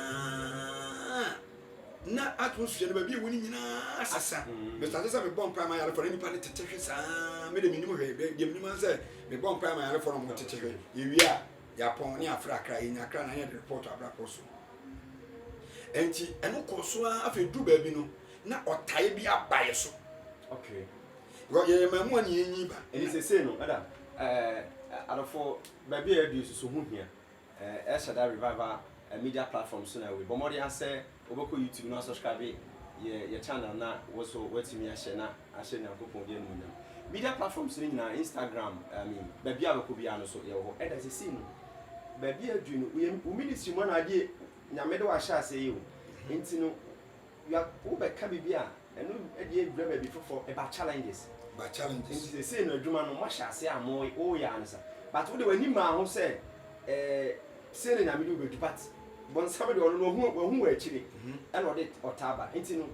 na atmosphere no ba bi woni nyina asasa me start say me bompa ama yarefo ni pa ne tetehwe saa me de minim hwe de minim say me bompa ama yarefo no mo tetehwe ye wie a ya pon ni afra kra ye nya kra na ye report abra poso enti eno koso a afa du ba bi no na otae bi abaye so. Okay. Go ye mamu ani yin ba. Eni sese no ada adofo ba bi e du so hu hia Shada Revival media platform so na we but more than say oboko YouTube no subscribe ye channel na wo so watimi a share na na kokon bi enu media platforms ni na Instagram ba bi aboko bi ano so ye ho eda sese no ba bi adu no we ministry mo na ade nyamede wa sha ase yo enti no ya wo be ka bibia enu ade braba bi fofo e ba challenges enti say no adwuma no mo sha ase amo o ya ansa but wo de wani ma ho say say na me do be dupart bon sabe de ono no hu wa akire and o de otaba enti no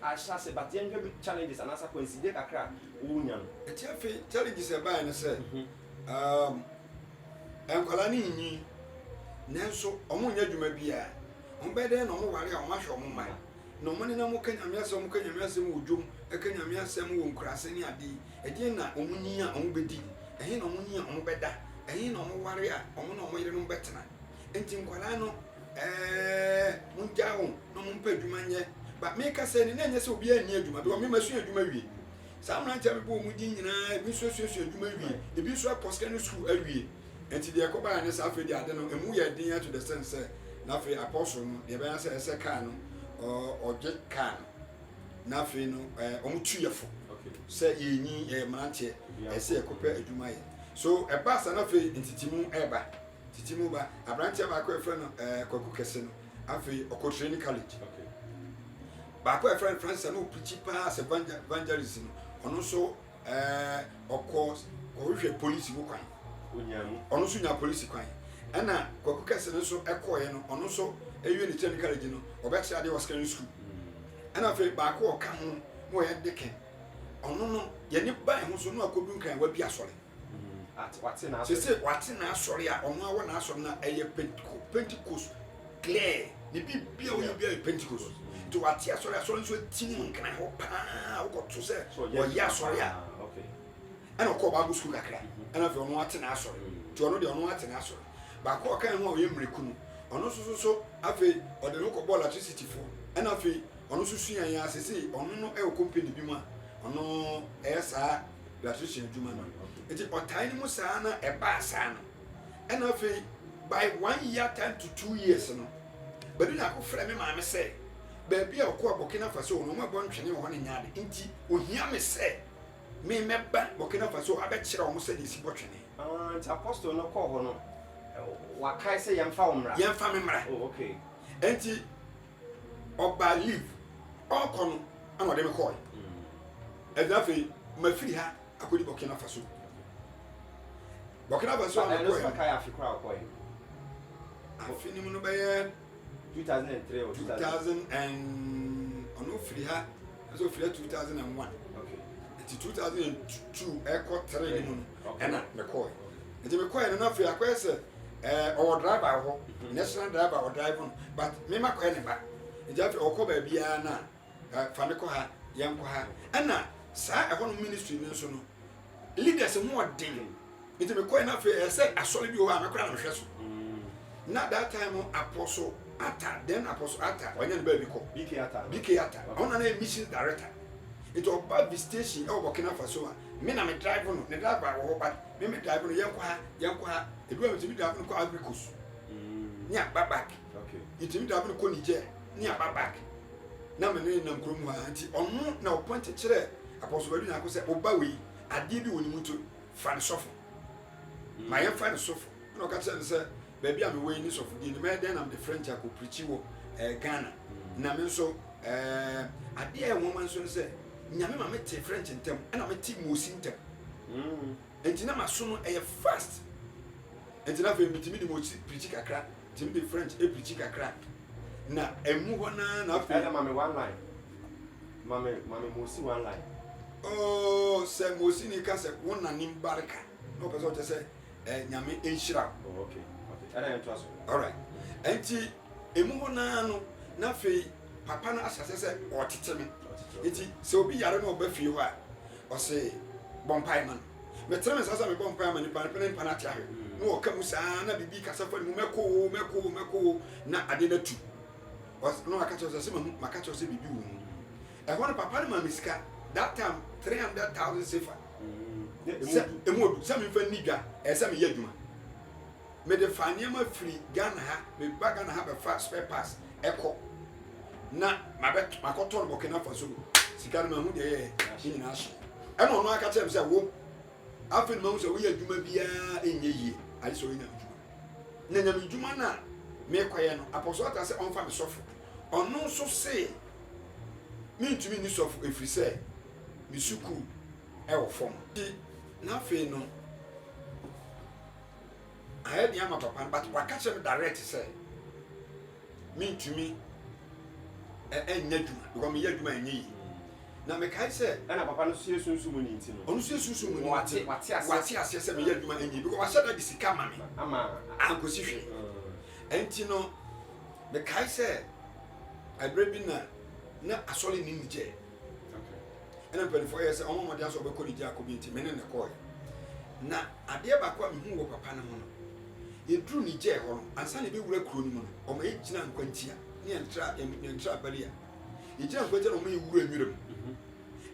a sha se but yen be challenges anasa consider kakra wo nya no eti afi challenges e ba ne say enkwala ni yin nanso omo nya adwuma bia ombede na omo ware a omo ahwe omo man no mo ne na mo kanya miase wo dwom ekanya miase wo nkurase ni ade edi na omo nyi a omo bedi ehe na omo nyi a omo beda ehe na omo ware a omo na omo yire no betena enti nkwala no mo jawo no mo mpa adwuma nye ba me ka se ni na nya se obi ani adwuma be o me masu adwuma wie sa mo ncha me bo mu di nyina ebi so adwuma wie ebi so apostle school awie enti de yakoba ne sa fe di ade no emu ye din to the sense na fe apostle no de be say ese ka no oje ka na fe no omu tuyefo say yenyi manche ese yakopa adwuma ye so e ba sa na fe ntitimu eba titimu ba abranche ba ko e fe no kwaku kese no afi oko training college ba ko e friend Francis no principal as evangelist no ono so oko hwe police bu kwan ono so nya police kwan ana kwaku kese no so ekoye no ono so ewie ni training college no obechi ade was secondary school ana fe ba ko oka ho mo ye deke ono no ye ni ba ho so no akodu nkan wa bi asore wate na asore a ono awo na asore na eye Pentecost clear ni bibia wo bia Pentecost to wate asore so tinu nkan ho pa wo to se wo ya asore a okay ana ko ba school kakra ana fe ono wate na asore to ono de ono wate na asore ba ko kan ho ye mreku no ono so afi ode no ko ball electricity fo ana afi ono so yan ya sese ono no e company bi ma ono esa electricity djuma no eti otai ni musa na e ba sa no ana afi by 1 year time to 2 years no but na ko frɛ me ma me sɛ baabi a ko Burkina Faso no ma bon twene ho ne nyaade nti ohia me sɛ me meba Burkina Faso abɛkyerɛ wo sɛ de si bɔtwene nti apostle no kɔ ho no wakai say yemfa me mra oh okay enti oba leave okono ana de me koy ezafe mafiri ha akodi Burkina Faso ana koy wakai afikra koy afini mu no be 2003 or 2000 and ono firi ha so firi 2001 okay enti 2002 eko 3 mu ana me koy enti me koy na afiri akwese or driver ho national driver or driver but me ma ko ne ba eja fi okoba bia na fa ne ko ha yan ko ha ana sa e ho no ministry ni so no leaders ho odin ite me ko na fe say asole bi ho a me ko na hwe so na that time apostle Atta, then Apostle Atta, when you're baby call. BK Atta. BK Atta. On an mission director. It was about the station over Burkina Faso. Men am a driver, the driver, but me driver, Yanqua, the women to be driving to Agricus. Near back. Okay. It to be driving to Conije, near back. Now, my name, Grumwa, on no pointed chair. Apostle Badina said, Obawi, I did you when you to find sofa. My friend is sofa. No, Catcher said, baby, I'm away in this of the man, then I'm the French I could preach you, Ghana. Namen so, a dear woman soon said, Yamma met a French in them, and I'm a team was in them. And Tinama soon a fast. And Tinama be the most preaching a crack, Tim the French, a preaching a crack. Now, a move on, Mammy one line. Mammy Mosi one line. Oh, Sam Mosini Casa, one named Baraka. No person to say, Yami Inshira. Oh, okay. And I trust you. All right. And she, a Muhonano, Nafi, Papana, as I said, or Titami. It is so be I don't know Buffy or say Bompaiman. But tell us as I'm a Bompaiman in Panata. No, Camusana, Bibi Casafon, Meko, na Adina too. Was no, I catch us a Macacho Bibu. I want a Papa Mamiska. That time, 300,000 safer. Some infant nigger, as some yeduma. May the Fanyama free Ghana, may Bagana have a fast spare pass, echo. Na, my bet, my cotton walking up for so. Sikana Mamude, in Ash. I don't know, I catch him say, whoa. After months, we are Jumabia in ye. I saw in a Juma. Nana Jumana, make quiet, Apostle, I said, on family suffer. Or no, so say. Me to me, this of if we say. Misuku ewo form na fe no I had the papa but wa catch me direct say me to me nyaduma because me yaduma enyi na me kai say na papa no so yesunsu mu ni nti no onu so yesunsu mu ni wate ase say me yaduma enyi because wa shada disika ma me ama ankosi hwe enti no me kai say abrebi na asole ni nije. And I'm 24 years old, my dance over Collegia community, men in the coy. Now, I dare back what me who were Papana. You drew me jail, and Sunny be work room, or my age and quentia, near trap and trap barrier. You just waited on me, who were murum.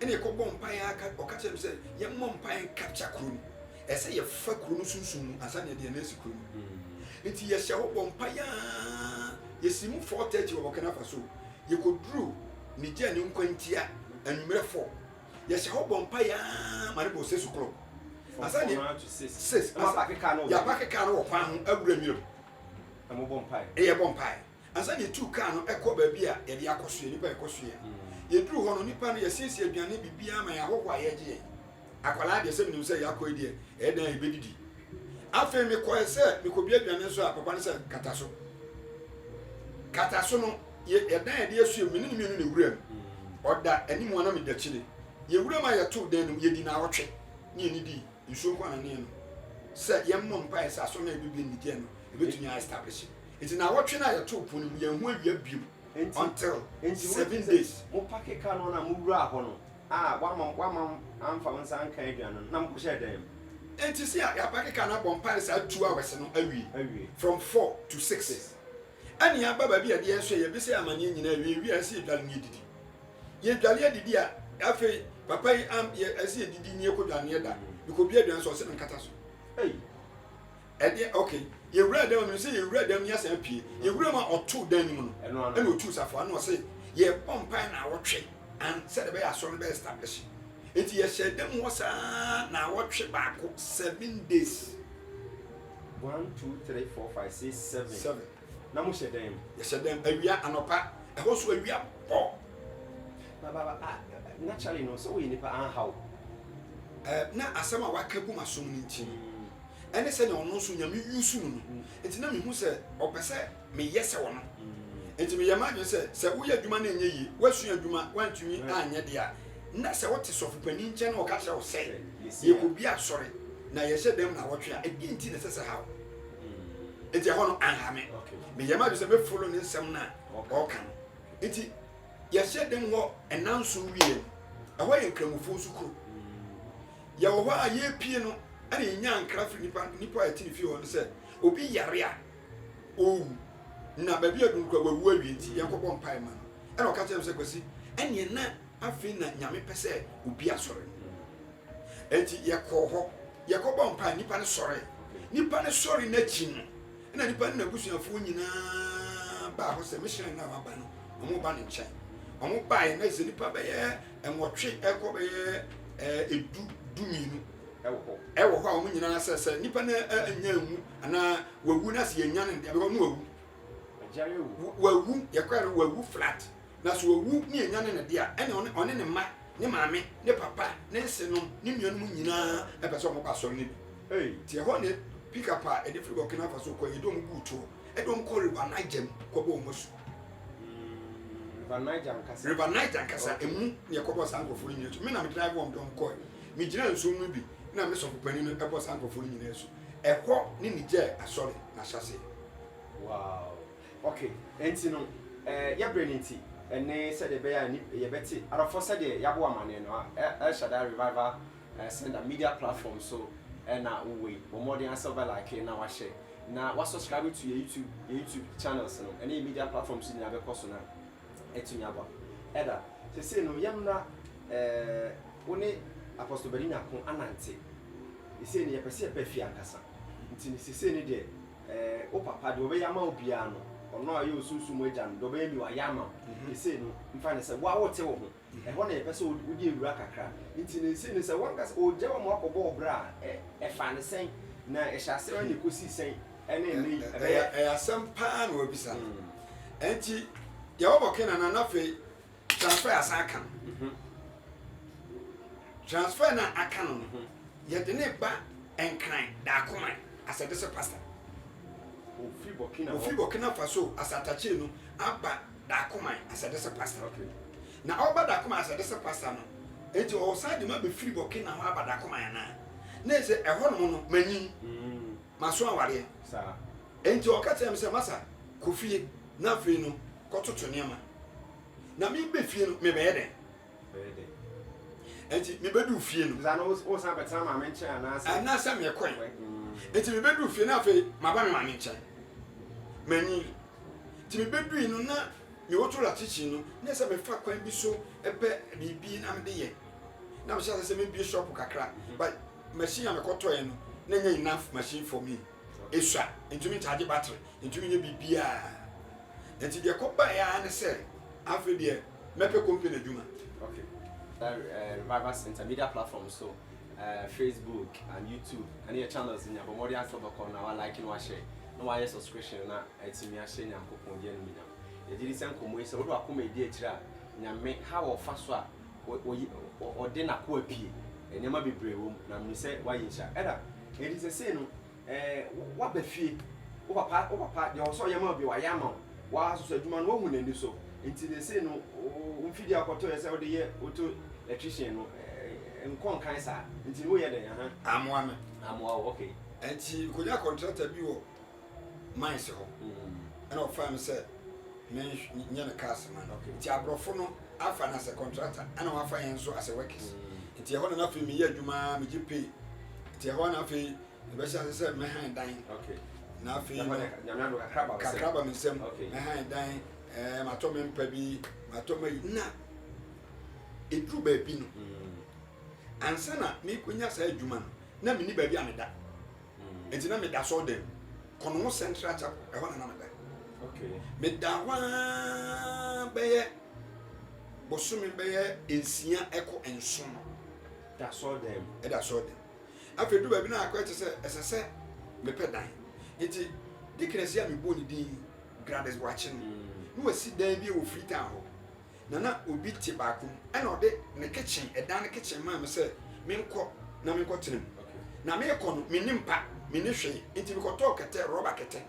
And a cobon pie or catch him said, young mom pie capture croon. I say a fuck room soon, as I need the nurse croon. It's a show bompire. You see, 4:30 or walking up so. You could drew Niger and quentia and number 4. Yes, hope on Paya, Maribo says o'clock. As I need to 6. I'm back a canoe. Your back a canoe of one every meal. I'm a bomb pie. A bomb pie. As I need 2 canoe, a cover beer, and the Acosia, the Acosia. You drew on Nipan, your sister, Biani, Bia, my Hawaii. Aqualad, the 7 say Yako dear, Edna Biddy. After me, quite said, we could be a Bianeso, Papa said, Cataso. Catasono, yet a day, dear, she minute in the room. Or that anyone of the chili. You remember your 2 then you did our trick. Nearly, you show one and said young mom pies are so maybe being the general, between your establishment. It's in our watching your 2 pony, and will be a view until 7 days. More packet canon and move hono. Ah, one mom, I'm from San Cadian, and share them. And to see a packet cannot bomb pies at 2 hours a week, from 4 to 6. And your baby at the answer, you say I'm an Indian, we are seeing that needed. Ye Dalia Didia, Afe, Papa, I see a Didi near Kodaniada, you could be a dance or 7 catas. Hey, okay, you read them, you say you read them, yes, MP, you remember or 2 denimon, and 2 Safan, or say, ye bomb pine our tree, and said about a solid established. It yes, said them was now watch it back 7 days. 1, 2, 3, 4, 5, 6, 7. Now, said them, yes, said them, a year and a pack, and also a year. Naturally, no, so we need to how. Now, as some of our Kabuma soon, and they said, no, no, soon you soon. It's not me who said, or per se, me yes, I want. And to me, your man said, we are doing ye, what's your duma, went to me, and yet, dear. Not say what is of Penin or catch or say, you could be sorry. Now, you said them now what you are again, Tina how. It's a honor and hammer. Me, your mother is a bit full in some night or can. It's ya said them what and now so real. Away in Cramofosuku. Yawa ye piano and in young craft nipa at if you want to say, Obi Yaria. Oh, na ba bi adun kwa wawu awie nti yankɔbɔ mpae ma no ɛna ɔka kyerɛ sɛ kwasi ɛne na afei na nyame pɛ sɛ obi asɔre enti yɛkɔ hɔ yɛkɔbɔ mpae nipa ne sɔre nipa ne sɔre n'akyi no ɛna nipa ne n'abusuafoɔ nyinaa baa hɔ sɛ mehyerɛn na waba no ɔmo ba ne nkyɛn ɔmo baeɛ na sɛ nipa bɛyɛ ɛnwɔtwe ɛkɔ bɛyɛ edu dumienu ɛwɔ hɔ a ɔmo nyinaa sɛ nipa ne anya mu anaa wawu na sɛ yɛnya ne deɛ bɛkɔ no wawu yɛkɔ no wawu flat na so wawu ne yɛnya ne deɛ ɛna ɔne ne mma ne maame ne papa ne nsenom ne nuanom nyinaa ɛpɛ sɛ ɔmo ba sɔre ne bi tiɛ hɔ ne pick up a ɛde firi Burkina Faso kɔ yɛde ɔmo gu toɔ ɛde ɔmo kɔ River Niger kɔbɔ ɔmo so River Niger nkasa emu ne yɛkɔbɔ saa nkɔfo no nyinaa so me na me drive wɔm dɔm kɔɛ me gyina nsuo no bi na me sɔfo panin no ɛbɔ saa nkɔfo no nyinaa so ɛhɔ ne Niger asɔre na hyase. Wow. Okay, enti no yɛbrɛ ne nti ɛne sɛdeɛ ɛbɛyɛ a yɛbɛte adɔfo sɛdeɛ yɛabo amane no ɛhyɛda revival send a media platform so ɛna wowei wɔmmɔden asɛ wobɛlike na wahyɛ na wasubscribe to your YouTube channels no ɛne media platforms nyinaa bɛkɔ so na ɛtumi aba ɛda sɛsei no yɛmmra wo ne Apostle Berina ko anante ɛsei no yɛpɛ sɛ yɛpɛ fie ankasa nti ne sɛsei no deɛ wo papa deɛ wɔbɛyɛ ama wo biara no ɔno a yɛ osunsum agya no deɛ ɔbɛyɛ mi wayɛ ama ɛsei no mfa ne sɛ wo a wote wo ho ɛhɔ na yɛpɛ sɛ wode awura kakra nti ne ɛsei no sɛ wankasa ɔgya wɔ ma wakɔbɔ wo berɛ a ɛfa ne sɛn na ɛhyɛ asɛ ne kɔsii sɛn ɛne ɛne ɛyɛ asɛm paa na wabisa ɛnti yɛwɔ Burkina na afei transfer asan aka no transfer na aka no yɛde ne ba ɛnkran daakoman asɛde sɛ pastor ofi Burkina Faso asatakyee no aba daakoman asɛde sɛ pastor na ɔba daakoman asɛde sɛ pastor no enti ɔsan de ma bɛfiri Burkina hɔ aba daakoman na sɛ ɛhɔ nom no manyin maso awareɛ enti ɔka kyerɛ me sɛ masa kɔfie na afei no kɔtoto nneɛma na mebɛ fie no mebɛyɛ dɛn enti mebɛdu fie no anaasɛ mekɔe enti mebɛdu fie na afei maba me maame nkyɛn manyi nti mebɛdui no na mewɔto latikyi no ne sɛ mefa kwan bi so ɛpɛ biribi na mede yɛ na mehyɛ sɛ mebie shop kakra but machine a mekɔtɔɛ no na nyɛ enough machine for me ɛsua ntumi ntaagye battery ntumi nyɛ biribiaa nti deɛ kɔbaeɛ a ne sɛ afei deɛ mɛpɛ company adwuma. Revival Center media platform so Facebook and YouTube and your channels in your body and subscribe na like no share no why subscription na etimi a share nyankopon die no nyam ye didi sen komo yi se wo do akoma edi akira nyame how ofa so a ode na ko apie enema bebre wo na me se why ncha eda edi se say no wa ba fie wo papa de so yema bi wa yama wa so adwuma no wo hu nani so enti de say no mfidi akoto ye se wo de ye auto electrician no nkon kan sa nti wo ye den ha amwa okay enti konya contractor bi wo mines ho and of farm say men nya na cars man nti abrofo no afa na as a contractor and wa fa yen so as a workers nti ho na afi me ye adwuma me gipe nti ho na afi e be say me han dan okay na afi nyame do kakraba me sem me han dan mato me mpa bi mato me na edru ba bi no ansa na me konya sa adwuma no na me ni ba bi ameda enti na me da so dem kono central chapel ehona na meda okay me da wa beye bosumi beye ensia eko enso no da so dem e da so dem afi du ba bi na akwa che se esese me pedan enti dikresia me boni din grades watching no wasi dan bi wo free town ho na obi ti baako e na ode ne kitchen edan ne kitchen ma me se me nko na me nko tenem na me ekọ no me nimpa me ne hwe enti me ko to kete rubber kete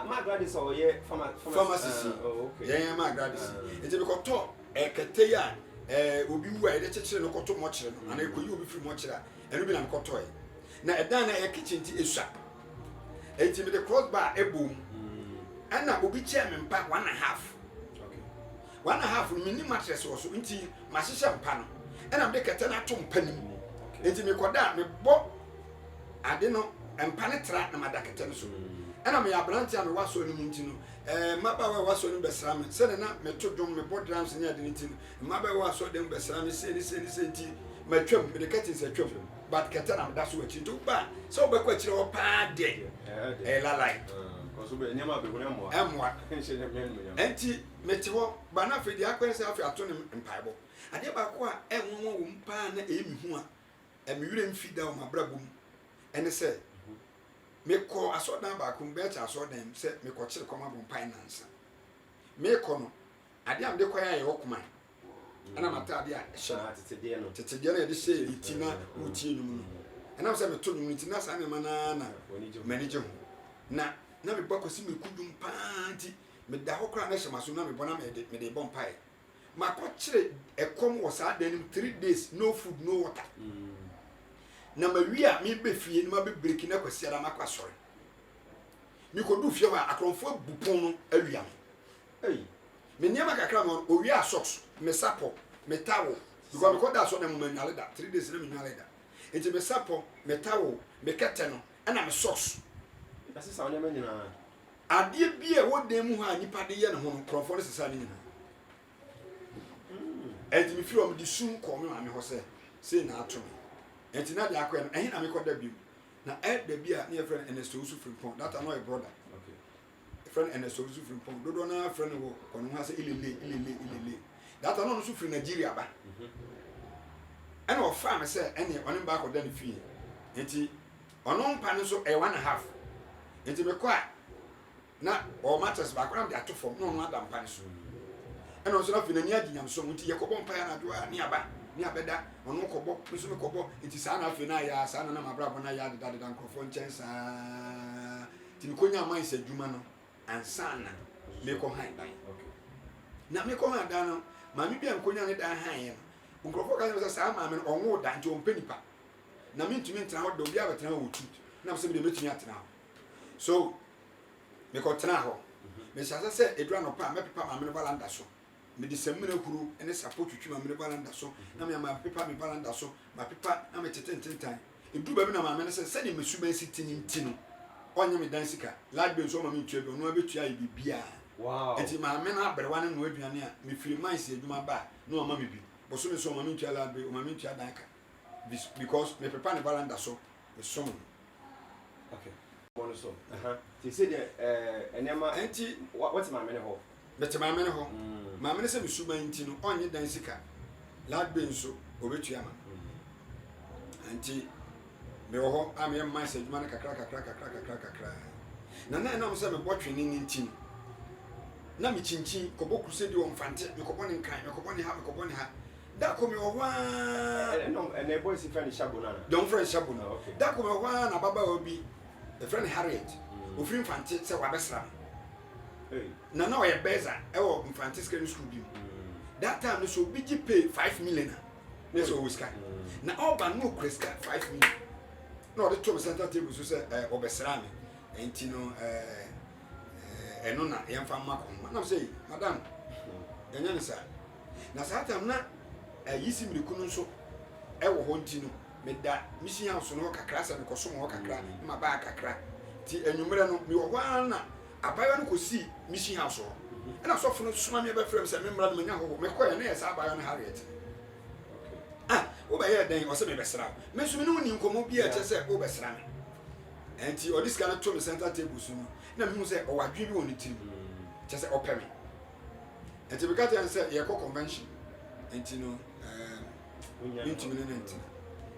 ma grades o ye pharmacy okay yeah ma grades enti me ko to kete ya obi wu a ede chechire no ko to mo chire no na ekoyi obi firi mo chire a eno bi na me ko to na edan na kitchen ti esua enti me the crossbar ebom ana obi che me mpa 1.5 1.5 mini mattress wo so nti ma hyehyɛ mpa no ɛna me de kete na to mpa nim enti me koda me bɔ ade no mpa ne tra na ma da kete no so ɛna me abrante a me waso no ntino maba waso no besra me se na me to dwom me bɔ drums ne ade ntino maba waso dem besra me se nti matwam me de katin se twam but keta na da so achi to ba so obekwa chire wo pa de la like so be nyama be huna mo emwa enti mete ho ba na fe di akwense afi ato ne mpaibo ade ba ko a enwo wo mpa na emi hu a emiwire mfida o mabrabom ene se me ko asodan ba ko be cha asodan se me ko chire koma bon finance me ko no ade am de ko ya ye okuma ana mata ade a sha tetede no ye de se itina uti no mu ana se me to no itina sa me mana manage ho na me bakosi me kudum panti me da ho kra na hyemaso na me bona me de bon pai ma ko chire ekom wo sa dan 3 days no food no water na ma wi a me be fie na ma be break na kwasi ara makwa sore mi ko du fie wa akronfo bupon no awia me niam kakra mo o wi a socks me sapo me tawo because me ko da so na mo manuale da 3 days na me manuale da enti me sapo me tawo me kete no na me socks That's how you mean. Ade bia wo dem hu a nipa de ye ne ho krofo ne sesa ne nyina. Enti mi firi o me sun ko me ma me ho se na ato me. Enti na de akwa no ehin na me ko da bi. Na da bia ne friend Ernesto Usu Frimpong that are no a brother. Okay. Friend Ernesto Usu Frimpong do na friend wo kono ha se ilele. That are no so free Nigeria ba. Ena o fa me se ene oni ba ko da ne fie. Enti ono mpa ne so 1.5. Enti me kwa na o matters ba kwa am de ato fom no adam pan so ena o so na finani aginyam so nti yekobo mpa ya na do a ni abeda ono kobo so me kobo enti sa na afi na ya sa na na mabra bona ya de nkrofo nchen sa ti me konya man se djuma no ansa na me ko han dan na me ko han dan no ma me bia nkonya ne dan han ye no nkrofo ka se sa ma me onwo dan nti o mpanipa na me ntumi ntra ho do bia betena wo tu na me se me metumi atena so me ko tena ho me sasa se edura no pa me pepa ma me balanda so me di semina kuru ene support twitwi ma me balanda so na me ma pepa me balanda so ma pepa na me tetententan edu ba me na ma me se de mesu ban sitini ntino onye me dan sika lad be so ma me twa be no abetua yi bibia wow enti ma me na abrewa ne no aduane a me firi man se aduma ba no ma me bi bo so me so ma me twa lad be o ma me twa dan ka because me pepa ne balanda so me so okay so ti say enema enti what ma me ne ho bete ma me ne ho ma me ne se mesu ban ntino onye dan sika lad be nso obetua ma enti me wo ho am ye man se aduma ne kakra na mo se me botwe ni ntino na me chinchin ko boku se di o mfante me ko bone nkran me ko bone ha da ko me wo wa no and boy si friend Shabuna don friend Shabuna okay da ko me wo na baba obi the friend Harriet ofiri mfante se wabesra na o ye beza e wo mfante secondary school bi that time so bi gi pay 5 million na so wiska na oba no kreska 5 million na o de to center table so se obesra me enti no eno na ye mfa makon na say madam enya ni sa na sa time na yisi miriku no so e wo ho enti no me da mission house no kakra sa me ko so mo kakra ma ba kakra ti enwumre no me wo hwa na abayo no ko si mission house ho na so fo no suma me ba frem se me mra no nya ho me ko ya na ya sa abayo no Harriet wo ba ye den o se me besra me so me no ni nkomo bi a che se wo besra me enti o this kind to me center table so no na me hu se o wadwe bi woni tim che se o peme enti be ka te se ye ko convention enti no ntimi ne enti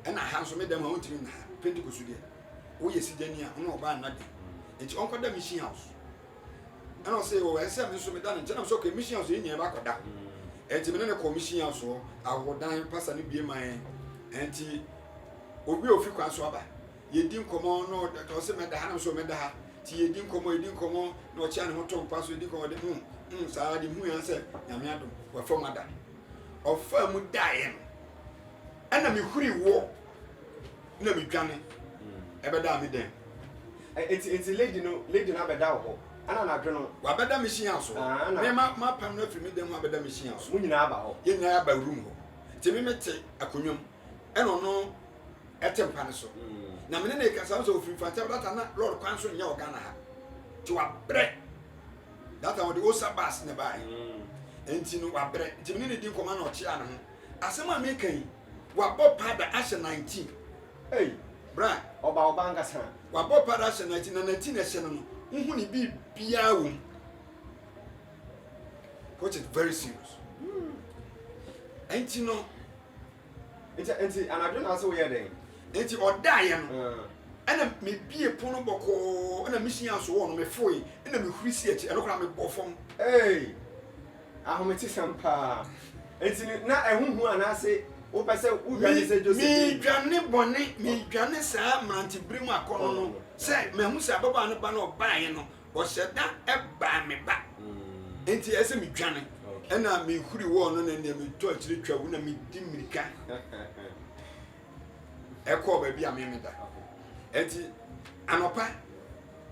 ena ha so me dem ha ntimi na Pentecost de wo ye sigani a no ba na de enti onko da mission house ena o say o ese me so me da ne ntina so ke mission house yin ba koda enti me ne ko mission house o awodan pasa ne bie man enti obi ofi kwa so aba ye din komo no da o se me da ha na so me da ha ti ye din komo na o chia ne ho to pa so din komo de sa di hu yan se nyame adom wa fo mada o fa mu dae ana mi huri wo na mi dwane ebeda mi den enti lady na beda ho ana na dwe no wa beda mi hia so me ma pam na firi mi den ho beda mi hia so mu nyina aba ho ye nyina aba room ho ti mi mete akonwom eno no etempa ne so na me ne ka sa so ofiri fanta data na lord kwan so nya ogana ha to wabrɛ that time the osa bus ne buy enti no wabrɛ enti me ne di nkɔma na ɔkye ana ho asɛm a me kan wabɔ pada ahyɛ 19 hey bra oba nkasa wabɔ pada ahyɛ 19 na 19 na hyɛ no no nhu ne bi bia wo which is very serious enti no enti anadwo na so yɛ den enti ɔdaeɛ no ɛna me bie pono bɔkɔɔ ɛna mehyia so wɔ no me foi ɛna me huri si akyi ɛno kora me bɔ fam hey ahometi sampa enti na ehuhu anase wo pese wo dwane se Joseph mi dwane bɔne mi dwane saa mranti birim akɔno no sɛ me hu sɛ baba no ba no ɔbaeɛ no ɔhyɛ da ɛba me ba enti ɛsɛ mi dwane ɛna me huri wɔ no na ne me to akyiri twa wo na me di mirika ɛkɔ baabi a me da enti anopa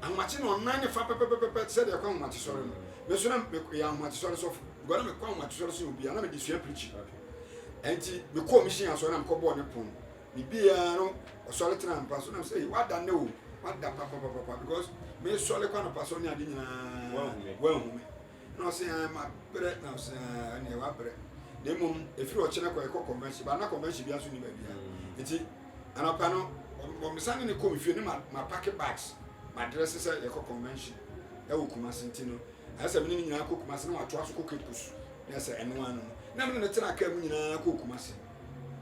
ahomakye no ɔnan ne fa pɛpɛpɛpɛ sɛ deɛ ɛkɔ ahomakye sɔre no me so na me yɛ ahomakye sɔre sɔfo gɔna me kɔ ahomakye sɔre so obi na me di sua preach enti me kɔ mission asɔre na me kɔ bɔ ne pon me bia no ɔsɔre tena mpa so na me sɛ wada ne o wada papa because me sɔre kɔ na pa so ne ade nyinaa wa hume na ɔsɛ ma brɛ na ɔsɛ ne wa brɛ de mum efiri ɔkye na kɔ ɛkɔ convention ba na convention bia so ni ba bia enti anapa no ɔmsane ne kɔ mfie ne ma pack bags ma dress sɛ yɛkɔ convention ɛwɔ Kumasi enti no ayɛsɛ me ne nyinaa kɔ Kumasi na watoa so kɔ Campus na sɛ ɛno ano na me ne tena kaa mu nyinaa kɔ Kumasi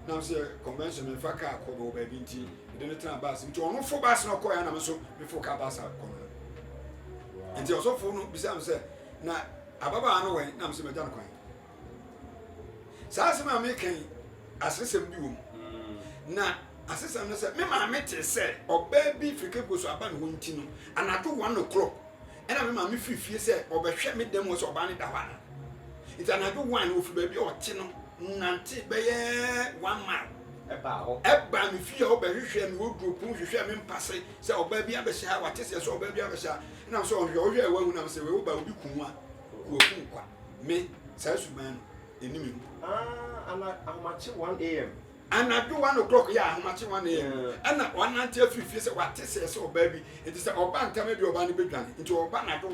na sɛ convention me fa kaa kɔ bɔ baabi enti de ne tena bus nti ɔno fo bus na ɔkɔ ya na me so me fo kaa bus akɔ no enti ɔsɔfo no bisa me sɛ na ababa no wɛn na me sɛ me gya no kwan saa asɛm a me kan asesɛm bi wɔ mu na asesɛm no sɛ me maame te sɛ ɔbaa bi firi Cape Coast aba ne ho nti no anadwo 1 o'clock ɛna me maame firi fie sɛ ɔbɛhwɛ me dɛm wɔ sɛ ɔbaa ne da hɔ ana nti anadwo 1 ofiri baabi a ɔte no nante bɛyɛ 1 mile ɛba me fie a ɔbɛhwehwɛ me wɔduro pon hwehwɛ me mpase sɛ ɔbaa bi abɛhyɛ ha wate sɛ ɔbaa bi abɛhyɛ na sɛ ɔhwɛ a wahu na sɛ wɔ ba obi kun a wɔkum kwa me saa suban no enim ana ahomakye 1 am anadwo 1 o'clock ya ahomakye 1 am ɛna ɔnante afiri fie sɛ wate sɛ ɔbaa bi nti sɛ ɔba ntama bi ɔba no bɛdwane nti ɔba anadwo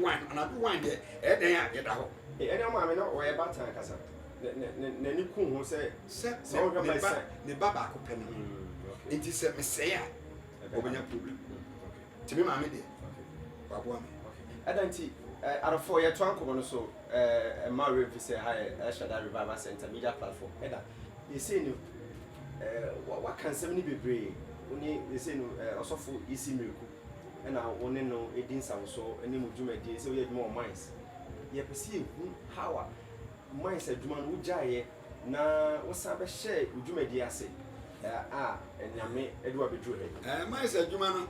1 deɛ ɛdɛn a yɛda hɔ ɛne maame na ɔyɛ batan kasa n'ani kun ho sɛ ne ba baako pɛ no nti sɛ mesɛe a ɔbɛnya problem nti me maame deɛ waboa me ɛda nti arafo yɛto ankɔmɔ no so ma revi sɛ ha ɛhyɛda revival center media platform ɛda yɛsei no waka nsɛm no bebree wone yɛsei no ɔsɔfo isi mmiriko ɛna wone no ɛdi nsawo so ne mu dwumadie sɛ woyɛ adwuma wɔ mines yɛpɛ sɛ yɛhu how a mines adwuma no wogyaeɛ na wosan bɛhyɛ dwumadie ase a nyame ɛde wabɛduru hɛ mines adwuma no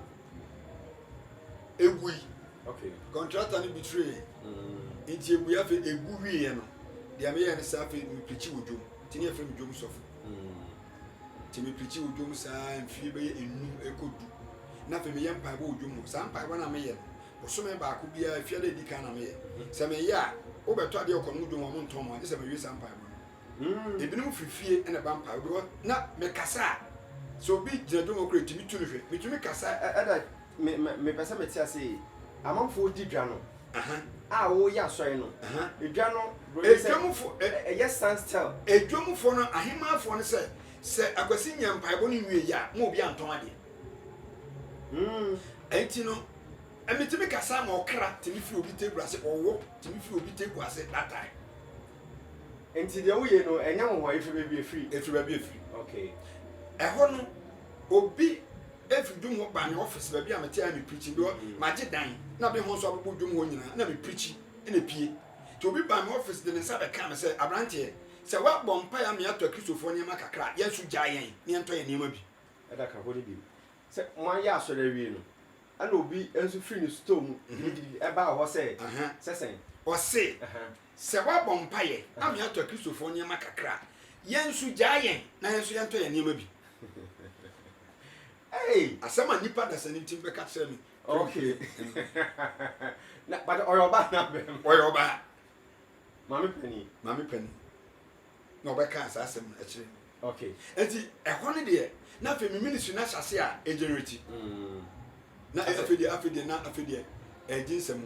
egui okay contractor no betray nti egui afi egu wiye no dia me yɛ ne sa afi me preach wo dwom nti ne afiri me dwom sɔfo nti me preach wo dwom saa mfie bɛyɛ enu ekodu na afi me yɛ mpae bo wo dwom no saa mpae bo na me yɛ osome baako bia afia de dika na me yɛ sɛ me yɛ a wo bɛtɔ ade ɔkɔ no dwom wo ntɔn mo ade sɛ me wi saa mpae bo no ebinom fifie ɛna ba mpae bo na me kasa so bi gyina dwom okɔ timi tu no hwɛ me tumi kasa ɛda me pɛsɛ me tia sɛ amanfo di dwa no a wo yɛ asɔre no edwa no edwamfo ɛyɛ standstill edwamfo no ahemafo no sɛ akwasi nya mpaebɔ no nwie ya mo obi antɔn ade enti no emitimi kasa ma okra timi fi obi tegu ase owo timi fi obi tegu ase that time enti de wo ye no enya ho efiri baabi okay ɛhɔ no obi every dum ho ba ne office ba bia mete am preaching do magi dan na be ho so abobo dum ho nyina na me preaching na pie to obi ba me office de ne sa be ka me say abrante se wa bompa ya me ato kristofo nyema kakra yesu gya yen ne ento ye nyema bi ɛda ka hodi bi se mo ayɛ asɔre wie no ana obi enso free ne store mu ɛba hɔ sɛ sɛsɛn ɔse se wa bompa ye na me ato kristofo nyema kakra yensu gya yen na yensu yento ye nyema bi hey, asama nipa da sani tim beka kire me. Okay. Na but oyoba na be. Oyoba. Mami pani. Na obeka asasem na kire. Okay. Enti ehwo ne de na fe mi ministry na hyase a egenerate. Na afede Ejinsem.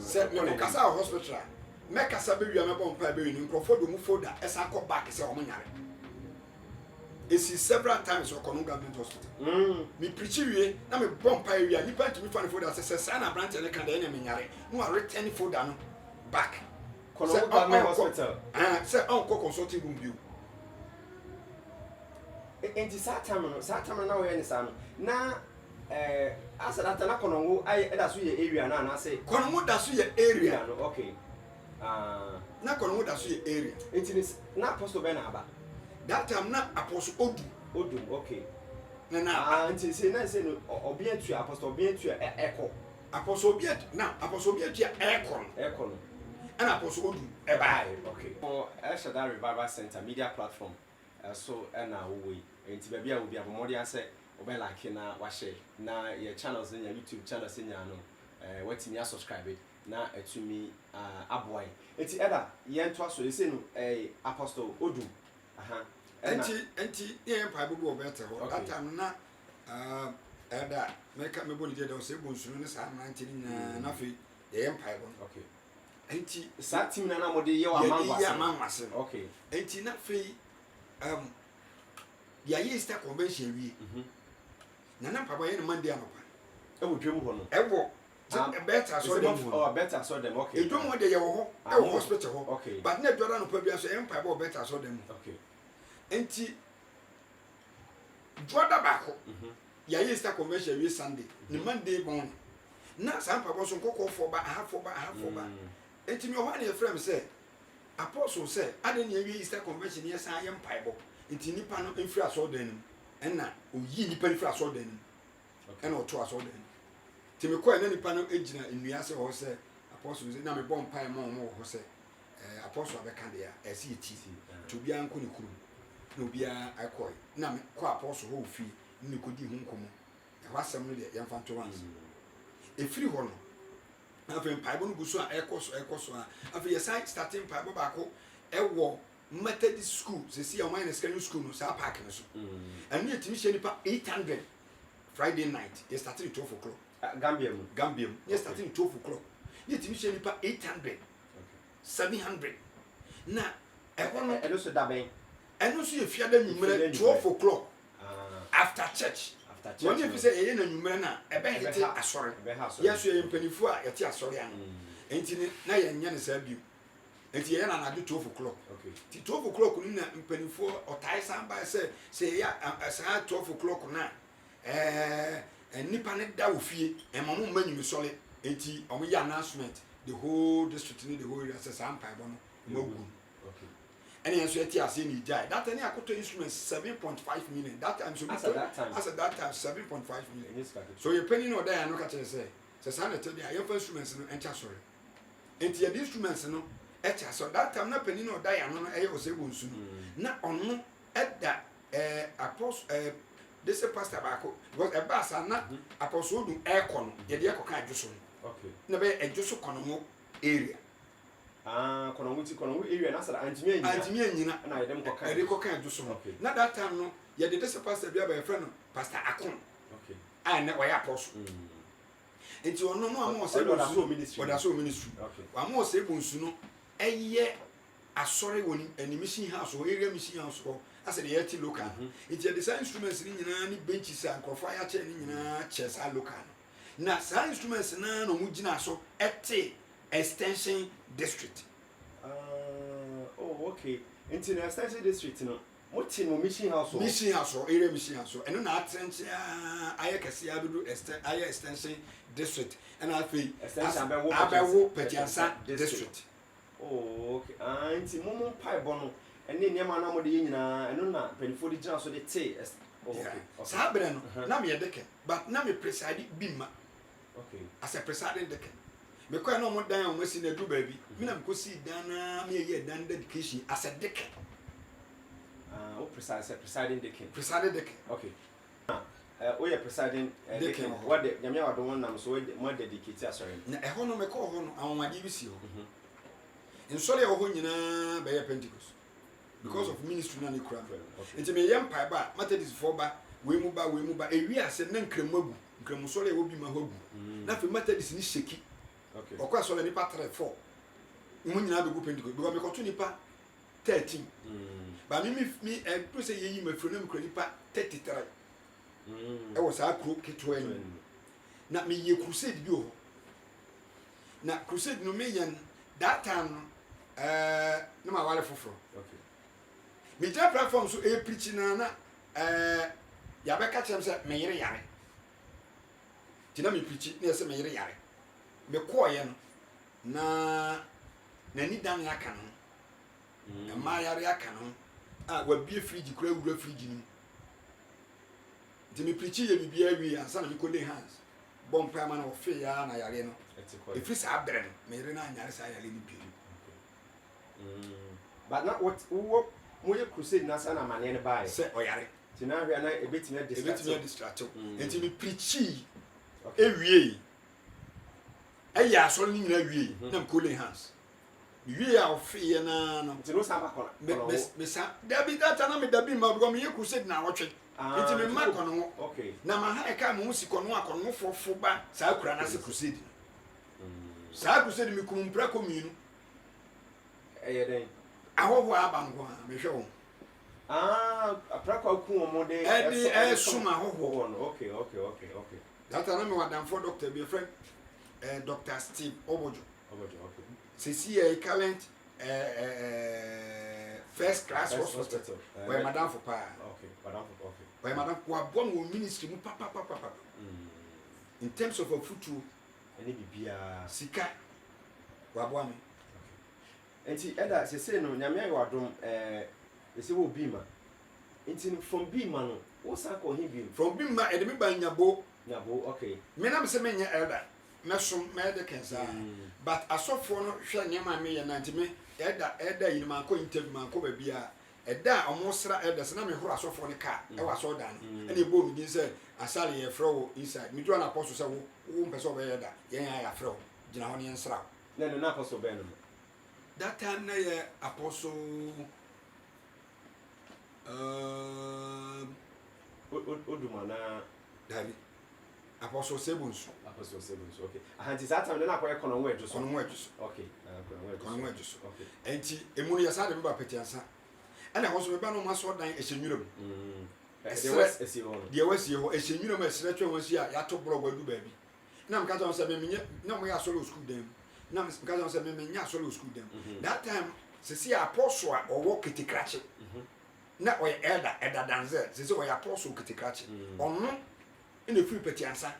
Se me kasa hospital. Me kasa be wi amebo mpa be wi nkrofo do mu folder esa akọ back se omo nyare. Esi several times okono government hospital. Me preach wi na me bomb pa wi nipa ntimi fa ne folder se na branch ne kan da na me nyare. No a return folder no back. Kono government hospital. Se on ko consulting room bio. Enti sa time na we ni sa no na asa data na kono ai da so ye area na say kono da so ye area no okay na kono da so ye area enti na apostle be na aba that time na apostle odum okay na enti say na say no obi atu apostle obi atu eko apostle obi atu na apostle obi atu eko no and apostle odum e bai okay for El Shaddai Revival Center media platform so na we enti ba bia obi abomodi ase obe like na wa share na your channels in your YouTube channels in your no wati me subscribe na etumi aboy enti eda ye nto aso ese no apostle odum enti ye pa bubu obete ho that time na eda make me boni dey don say bonsu no sa na ntini na fe ye pa bo okay enti sa team na mo de ye wa manwase okay enti na fe ya ye sta convention wi nana papa ye no mande anopa e wo dwem ho no e wo better so dem oh better so dem okay e dwom de ye wo ho e wo hospital ho okay but na dwara no pa bia so empire bo better so dem okay enti dwada bako ya ye sta convention wi Sunday ni Monday morning na san papa so kokko fo ba ha fo ba enti me ho na e frame say apostle say ade na wi Easter convention ye san ye empire bo enti nipa no enfiri aso dem enna oyi nipa enfiri aso dem enna oto aso dem ti me ko enna nipa no ejina nnua se ho se apostle say na me bon pai mo ho se apostle abeka de ya esi eti to bia nko ne kuru na obia akoi na me ko apostle ho fi ni ko di hu nkomo e wasem no de yemfa to once efiri ho no afi pai bo no guso a ekoso a afi ye sai starting pai bo ba ko ewo Methodist school se see your mind secondary school no sa park no so and me timi she nipa 800 Friday night they started at 12 o'clock Gambia they started at 12 o'clock me timi she nipa 800 700 na e no so da ben e no so ye fiada nyumere 12 o'clock after church when you say e na nyumere na e be hete asore yes ye mpanifu a yete asore an enti na ye nya ne sa bi enti ye na na do 12 o'clock okay ti 12 o'clock ni na mpanifo otai samba say ya sa 12 o'clock na nipa ne da ofie e mamu manyumi sole enti omo ya announcement the whole district ni the whole area say sampa bo no magu okay any enso eti ase ni jai that any akoto instruments 7.5 million that time so as at that time 7.5 million so you penny no da no ka chere say sa na tell dia your instruments no encha sore enti your instruments no echa so that time na penny no da ya no e o se bonsu na ono eda apostle this pastor bako because e ba sa na apostle du e kono ye de ekoka adwoso okay na be adwoso kono mo area kono area na sara antimi anyina na yedem koka e de koka adwoso na that time no ye de this pastor bia ba friend no pastor akon okay na wa ya apostle enti ono no amo se do ministry okay amo se bonsu no eye asore woni animation house o area mission house ko ase de yeti local it the design instruments ni nyina ni benches and crofire chair ni nyina chairs are local na sa instruments na no mugina so ete extension district oh okay into the extension district no moti no mission house o area mission house eno na atrenche ayekase abedu extension district and afi extension abewo Petiansa district. Oh okay anti momo pai bono ene niam na mo de nyina eno na penifo de gina so de te okay sa bre no na me yedeke but na me preside bimma okay as a presiding deke me ko na mo dan o masi na du ba bi me na me ko si dan na me ye dan dedication as a deke o presiding deke okay we are presiding deke what the nyame wa do won nam so mo dedicate asori na e ho no me ko ho no awade bi si ho insole ho nyina be ye Pentecost because of ministry na ne kura enti me yem pai ba Methodist for ba we mu ba ewi ase na nkremagu nkremu sole wo bi ma ho gu na fe Methodist ni sheki Okay. Okwa so le nipa 3 4. Mu nyina be gu Pentecost because me koto nipa 13. Ba mi to say yeyi mafro na me kro nipa 33. E wo sa kro ketwa ni. Na me ye crusade bi o. Na crusade no me yen that time no ma wale foforo. Okay. Me try platform so e preach na ya be ka chem say me yere yare. Tina me preach na say me yere yare. Me ko ye no na ni dan ya kan no. Ma yare ya kan no. Wa bie fridge kura wura fridge ni. Nti me preach ye bibia wi ansa na me ko lay hands. Bom pa ma na ofe ya na yare no. E free sa abre no. Me yere na anyare sa yare ni bi. But not what moye crusade na sana mane ne bae. Say oyare. Ti na hwe na ebetime distract. Nti me preach ewie. Eya asoro ni nyina wie. Na me ko lay hands. Wie a ofe ye na no. Nti no sa ba kono. Me sa dabi data na me dabi ma because me ye crusade na wotwe. Nti me ma kono. Okay. Na ma ha e ka mo si kono akono fofo ba sa kura na se crusade. Sa crusade me kumpra kominu. Eye den. Ahoho abango a me hwe wo. Aprako ku omo de. Suma ahoho. Okay. Data na me wadam for doctor be friend Dr. Steve Obojo. Okay. CCA current first class hospital. Where madam for pa. Okay, madam for okay. Where madam wa born wo ministry mu papa. In terms of a futu any bibia sika wa bo me. Enti eda se say no nyame ayo adom se wo bima. Enti from bima no wo sa ko he bima. From bima e de me ba nyabo. Okay. Me na me se me nya elder. Mesom me de kensa. But asofo no hwe nyama me ye nanti me elder yin man ko interview man ko ba bia eda omosra elder se na me horo asofo ne ka e wa so dan. E na ebo mi din se asale ye fro inside. Me do na apostle se wo mpese obe elder. Yen ya fro. Gina ho ne nsra. Na apostle ben no. That time na ye apostle Odumana David Apostle Sebunsu. Okay. Ahanti that time na akoye kono nwe juso. Okay. Kono nwe juso. Okay. Enti emunu ya sa de mba petiansa. Ana ho so me ba no maso dan ehyenyuram. De wasi ho ehyenyuram esre twa wasi a ya to blog adu ba bi. Na mka ta so me menye na mo ya solo school dem. Na mka ta so me menye solo school dem. That time se si apostle a owo ketikrache. Na oye elder danze. Se oye apostle ketikrache. Onno ina free petiansa.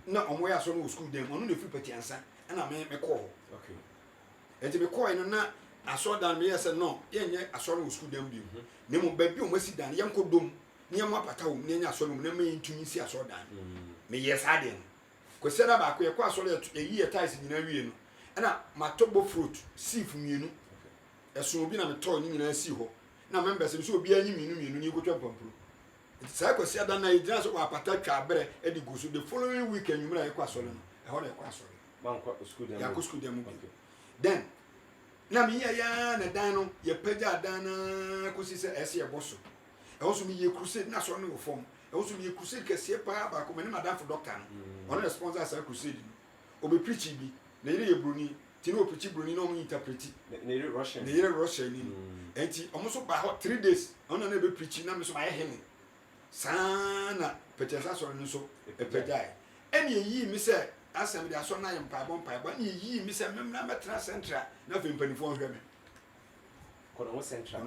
Na omo ya solo school dem. Onno na free petiansa. Na me call. Okay. Enti me call no na aso dan me yesa no yenye aso no school dem bi. Ne mo ba bi o masi dan yem kodom. Ne yem apata wo ne nya aso no na me ntumi si aso dan. Me yesa den. Ko sera ba ko ye ko aso le yi ties nyina wie no. Na matobo fruit sif mienu. Eso obi na me to ni nyina si ho. Na members bi so obi anyi mienu ni kotwa pampuro. Sa ko sia dan na idina so apata twa abere e di go so the following week anwumra ye ko aso no. E ho na ye ko aso. Man ko school dem. Ya ko school dem. Then na me ya na dan no ye pagya dan na ko si se ese ye boso. E ho so me ye crusade na so no wo form. E ho so me ye crusade kese pa ba ko me madam for doctor no. Ono sponsor sa crusade no. Obi preach bi na yire ye bruni ti no preach bruni no mo interpret. Na yire Russian. Na yire Russian ni. Enti omo so ba ho 3 days. Ono na be preach na me so ma ye hene. Sana petesa so no so e pagya. Eni yi mi se asem de aso na ye mpaibon ni yi mi se memna metra central na fe mpanifo hwe me. Kono central.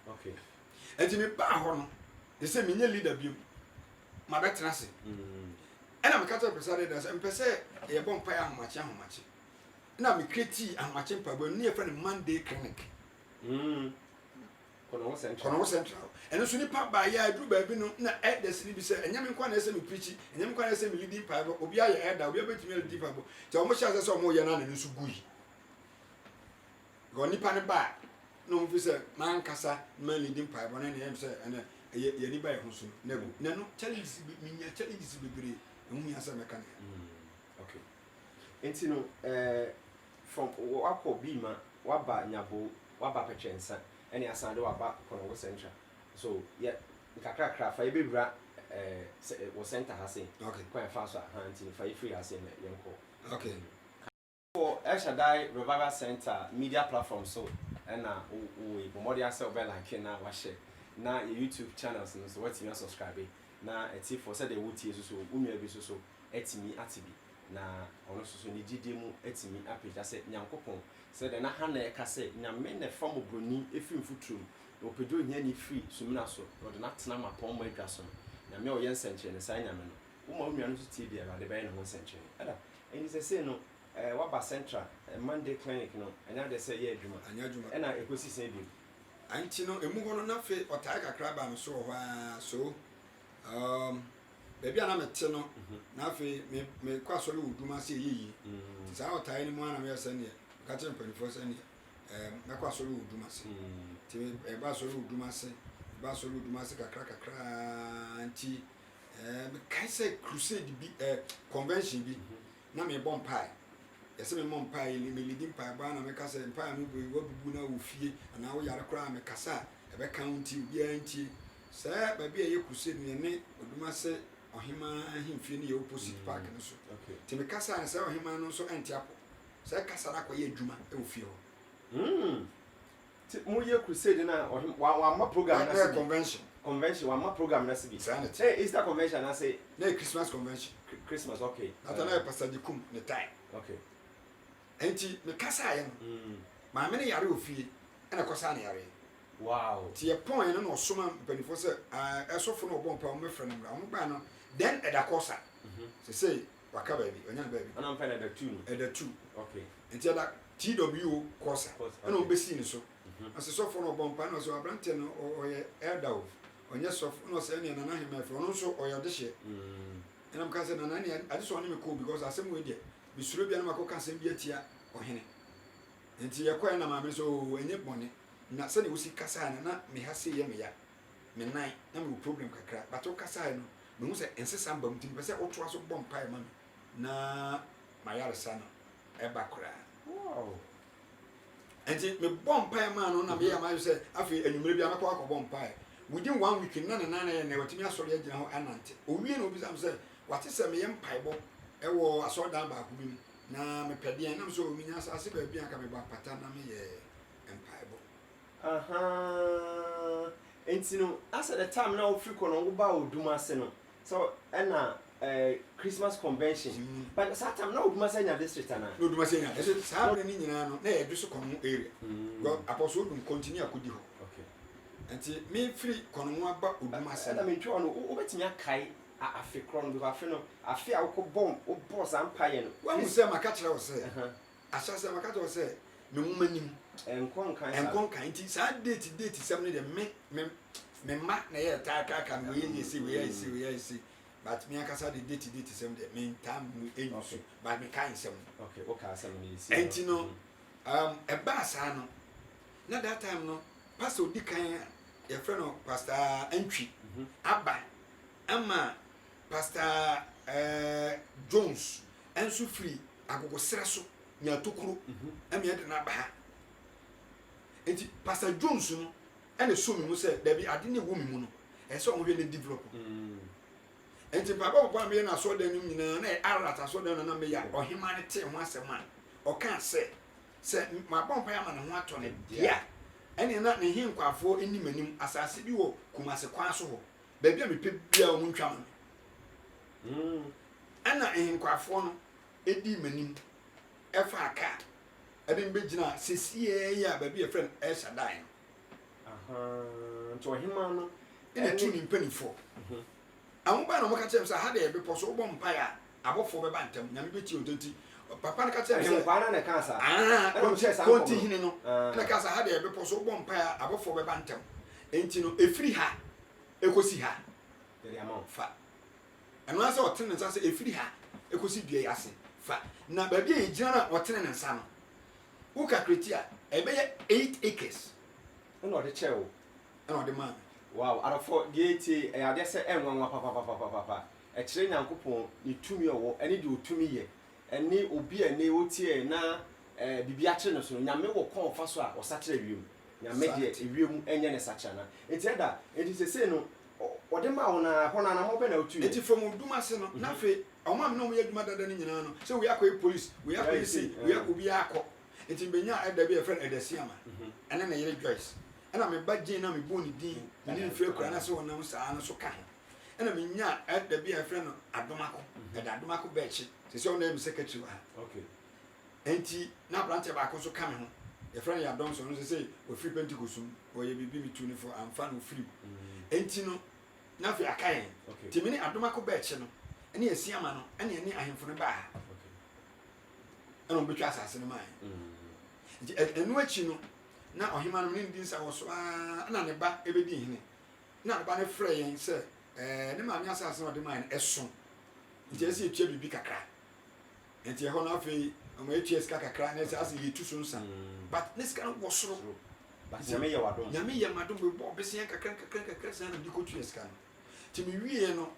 Okay. Enti me ba ho no de se me nye leader biom. Ma betra se. Ena me kata presade da se mpese ye bon pa ahomache. Na me kreti ahomache mpaibon ni ye fa ne Monday clinic. Kono central. Eno so ni pa ba ya adu ba bi no na elders ni bi se enya me kwa na se me preach enya me kwa na se me leading mpaibon obi aye elder obi abetumi leading mpaibon ti o mo sha se o mo ye na ne so gui go ni pa ne ba no mo fi se man kasa man leading mpaibon na ne se ene ye ni ba ye ho so na go na no challenges bi nya challenges bebre emu ya se me kan okay enti no from wakọ bima waba nyabo waba petrensa ene asande waba kono central so yeah kakra fa ebewura wo center ha sen okay kwa fa so ha anti fa free ha sen yenko okay for El Shaddai Revival Center media platform so and we body ourselves by like na wa share na YouTube channels so what you subscribe na eti for say they would tie so umia bi so etimi atibi na ono so ni gidi mu etimi apage say nyankopon say de na ha na e ka say nyame na fam broni efim futrum opedo hia ni free sumina so o de na tena mapon mo adwa so nyame o yen senche ne sai nyame no wo ma umia no so tie bia de be na ho senche ada eni say no waba central Monday clinic no anya de say ye adwuma ena ekosi sen bi anti no emu hono na fe otai kakra ba me so ho so baby ana mete no na fe me kwaso le uduma se yeyi sa otai ni mu ana me yesa ne ka che mpanifo se ne me kwaso le uduma se ti ba so le uduma se kakra anti me kai say crusade bi convention bi na me bon pie yese me mom pie me leading pie ba na me ka say pie me bo bubu na ofie na wo yare kra me kasa e be county obi anti say ba bi e crusade ne oduma se ohima ahimfie ne opposite park no so ti me kasa na say ohima no so anti apo say kasa na koye adwuma e ofie ho ti mo ye crusade na wa ma program na convention wa ma program na sibi hey Easter convention na say na Christmas convention Christmas okay atana pastor Dikum ne time okay enti me kasa ye no ma me ne yare ofie ena kosa na yare wow ti e point no soma mpanifo se esofo no obon pa o me frɛ no mra mo ba no then eda kosa say waka baby onya baby ana mfa na da 2 no eda 2 okay enti eda TW kosa ena obesi ni so ase sofo no obon pa no so abrante no oye elder o onye sofo no se ne na na hema fro no so oye de hye ena mka se na na ne ade so ne me ko because asem we de bisuro bia na makoka asem bia tia ohene enti yakwa na ma me so enye bone na se ne usi kasa na me ha se ye me ya me nai na me problem kakra but o kasa no me hu se ensesa mba mtim pese o to aso bom pai ma me na ma yare sa no e ba kra wow enti me bom pai ma no na me ya ma se afi enumere bia makwa akọ bom pai within 1 week na na watimi asori agina ho anante owie na obi sam se wate se me ye mpai bo e wo asodan ba ku bi na me pede na so omi nya asase ba bi aka me ba pata na me ye mpai bo enti no asa the time na ofri kono wo ba oduma se no so na Christmas convention but that time na oduma se nya district na oduma se nya ese sa ni nyina no na ye du so kono area go apostle dum continue akodi ho enti me free kono mu aba oduma se na me twa no obetimi akai afi kron do afi no afi a wo bom wo boss ampaye no wa mu se maka kire wo se asha se maka to se me mu manim enkon kan enti sa date sem ne de me ma na ye ta ka we ye see but me akasa de date sem de me tam mu enyu but me kan sem okay o ka sem ni see enti no e ba sa no na that time no pastor di kan ye friend no pastor Antwi aba ama pastor Jones enso free agogo sere so nya tokuro am ye de na ba ha enti pastor Jones no ene so mi mu se da bi ade ne wo mi mu no e so wo hwe ne develop enti papa me na so dan nyina na arata so dan na me ya ohima ne te ho asema o kan se ma bompa ya ma ne ho ato ne dia ene na ne hinkwafo eni manim asase bi wo kumase kwa so ho ba bia me pe bia o mu ntwa ma ana hinkwafo no edi manim efa aka ade mbe gina sesie ya ba bia friend El Shaddai to hima no ene tu ni mpanifo awuba na mo ka chem sa ha de be poso bo mpa ya abofo be bantam nyame be ti ototi papa na ka chem sa nkwana na ka sa ko che sa ko ti hine no na ka sa ha de be poso bo mpa ya abofo be bantam enti no efiri ha ekosi ha de amount fa eno asa otene nsa se efiri ha ekosi dua yase fa na ba bia ejina na otene ne nsa no wo ka kretia e be 8 acres no de chewo no de man wow arafo dieti e ade se enwanwa papa e kire nyankopon ni tumi owo eni de otumi ye eni obi ene otie na bibia kire no so nyame wo kon fa so a osakire wiem nyame de ewiem enye ne sakira na enti se no ode ma wona hona na mo be na otu enti from oduma se no na fe Oma no ye dwuma dada ni nyina no. Se we akọ police, we akọ see, we akọ bi akọ. Enti benya eda bi e friend Edesiama. Ene na yere Joyce. Ena me bagye na me bo ni din, me ni fre kura na se wonam saa no so ka ho. Ena me nya eda bi e friend no Adomako. Eda Adomako bechi. Se se onam secretary wa. Okay. Enti na branch ba ko so ka me ho. Your friend ya don so no say o free Pentecostum o ye bibi mi tuni for am fan o free. Enti no na fi akayen. Ti me ni Adomako bechi no. Ene Esiama no, ene ene ahemfo no ba. Okay. Eno betwa asase no mai. Nti enu achi no na ohima no ndi nsa wo so na ne ba ebedi hene. Na ne ba ne frɛ yen sɛ ne ma nya asase no de mai ɛso. Nti esi etua bibi kakra. Nti ɛhɔ na afei ɔmo etua sika kakra na ɛsɛ ase yetu so nsa. But ne sika no wo soro. But nyame ye wadom. Nyame ye madom be bo besia kakra sɛ na di ko tua sika no. Ti me wie no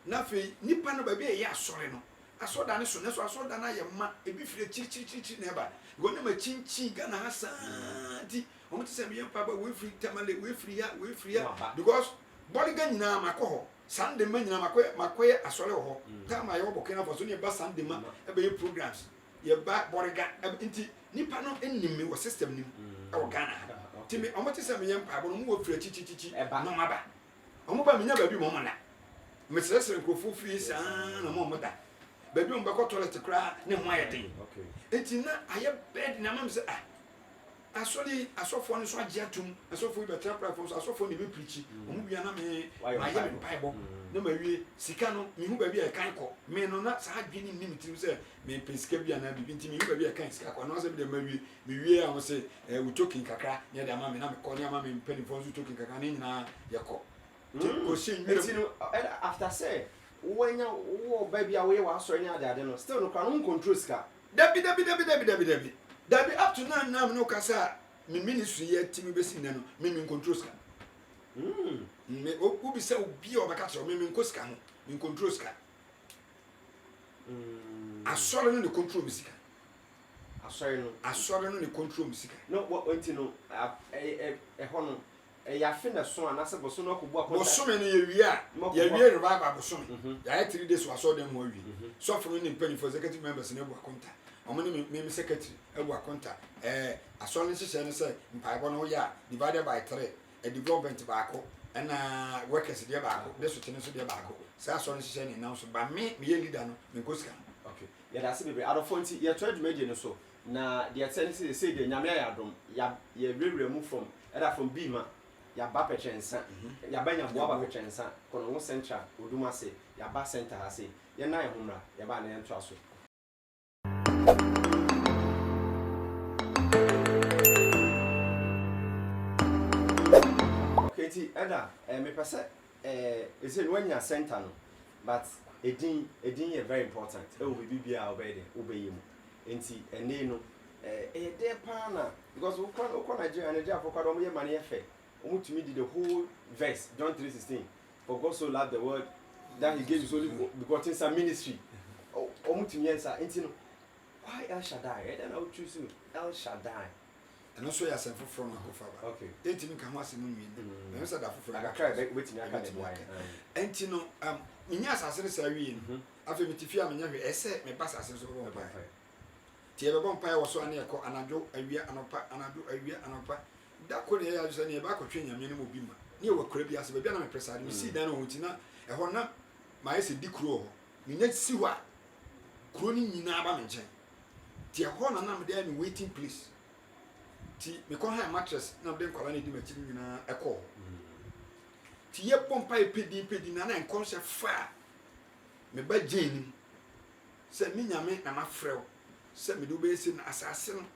na afei nipa no ba bi ɛyɛ asɔre no. Asɔda ne so ne so asɔda na yɛ ma ebi fire chiri na ba. Go na ma chinchi Ghana hasa di omo tse me yempa ba we free tamale we free ya because body ga nyina makɔ hɔ Sunday ma nyina makoye asɔre hɔ time ayo bokena for so ne ba Sunday ma e be programs ye ba body ga nti nipa no enim me wo system nim e wo Ghana ti me omo tse me yempa ba no mo wo free chichi no ma ba omo ba me nya ba bi mo mo na me sere nkrofo free sa na mo mo da baby on bako toilet kra ne ho ayede okay enti na aye bed na mam se asoli asofo ne so agye atum asofo be tra platform so asofo ne be preach omu bia na me aye bible na ma wie sika no me hu ba bia kan ko me no na sa adwene nim tim se me pesika bia na bibi enti me hu ba bia kan sika ko na se be de ma wie me wie a wo se we token kakra ne da ma me na me ko ne ma me penny for so token kakra ne nyina ye ko ko shin no after say when you baby away was sorry ade no still no kan control ska dabi up to now no kasa me ministry ye timi besi na no me control ska me o bi se obi o baka tro me nkoska ho me control ska asore no ne control musika asore no ne control musika no what no hono ya fe na so anase boso no akogbu akonta boso me no ye wie revival boso ya 3 days waso dem ho wi so for no penny for executive members na bu akonta omo ne me secretary ebu akonta aso ne hye ne say mpaibo no ya divided by 3 a development baako na workers dia baako de so tene so dia baako sa aso ne hye ne now so ba me ye leader no me koska okay ya da se bebe adofonti ye trade media no so na dia tene say de nyame ya adom ya rewre mu from Bima ya ba petrensa ya ba nya boa ba petrensa kono wo central oduma se ya ba center ha se ye na ye homra ya ba na ye ntwa so okay ti eda me pese is it when ya center no but edin ye very important e wo bibia obey you enti ene no de pa na because we kon Nigeria for kwado mo ye mane ye fe Omutumi did the whole verse, John 3:16. For God so loved the world that he gave his only begotten son ministry. Omutumi answer, why El Shaddai? Then I would choose you, El Shaddai. And also, yes, I'm from Akofaba. Okay. 18 can was in me. I said that for I cried waiting. I can't why. And Minas as a Syrian. After me, Tifia, I said, my pass as a woman. Tia Bompire was so near Anado, a year and a year and a that could hear us any back of training a minimum bima. Near what crabby as a baby and preside. You see, then on Tina, a honor, my essay decro. You need see what crooning in Abamanchen. Tia Horn and I'm there in waiting, please. Tea, me call her mattress, now then colony dimaching in a call. Tia Pompey pedi nana and concert fire. Me by Jane said me, Yame, and my frail. Said me do basin assassin.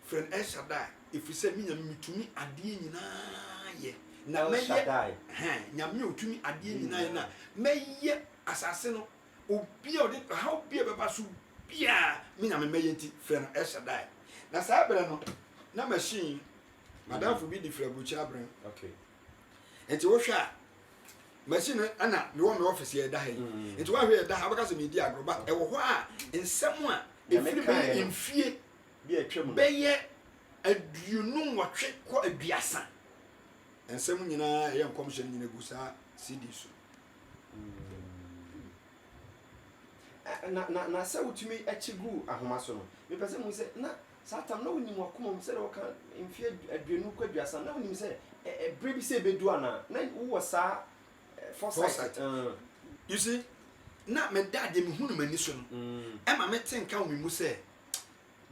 Friend El Shaddai. If you say me to adie nyina ye na me ye nyame otumi adie nyina na me ye asase no obi o de how be beba so bia me nyame me ye nti friend El Shaddai na sa bere no na machine madam for be the friend bucha bren okay enti wo hwa machine ana me wo me office ye da ha enti wo hwe da ha baka so me di agroba e wo ho a ensem a efiri be enfie bi atwam be ye aduonu watwe ko aduasa ensem nyina ye nkomhye nyina gusa CD so na sɛ wotumi achigu ahoma so no me pese mu sɛ na satam na wonim wakom sɛ wo ka mfie aduanu kwaduasa na wonim sɛ bre bi sɛ bedu ana na wo sa foresight you see na me dad me hunu mani so no ma me tenka wo mu sɛ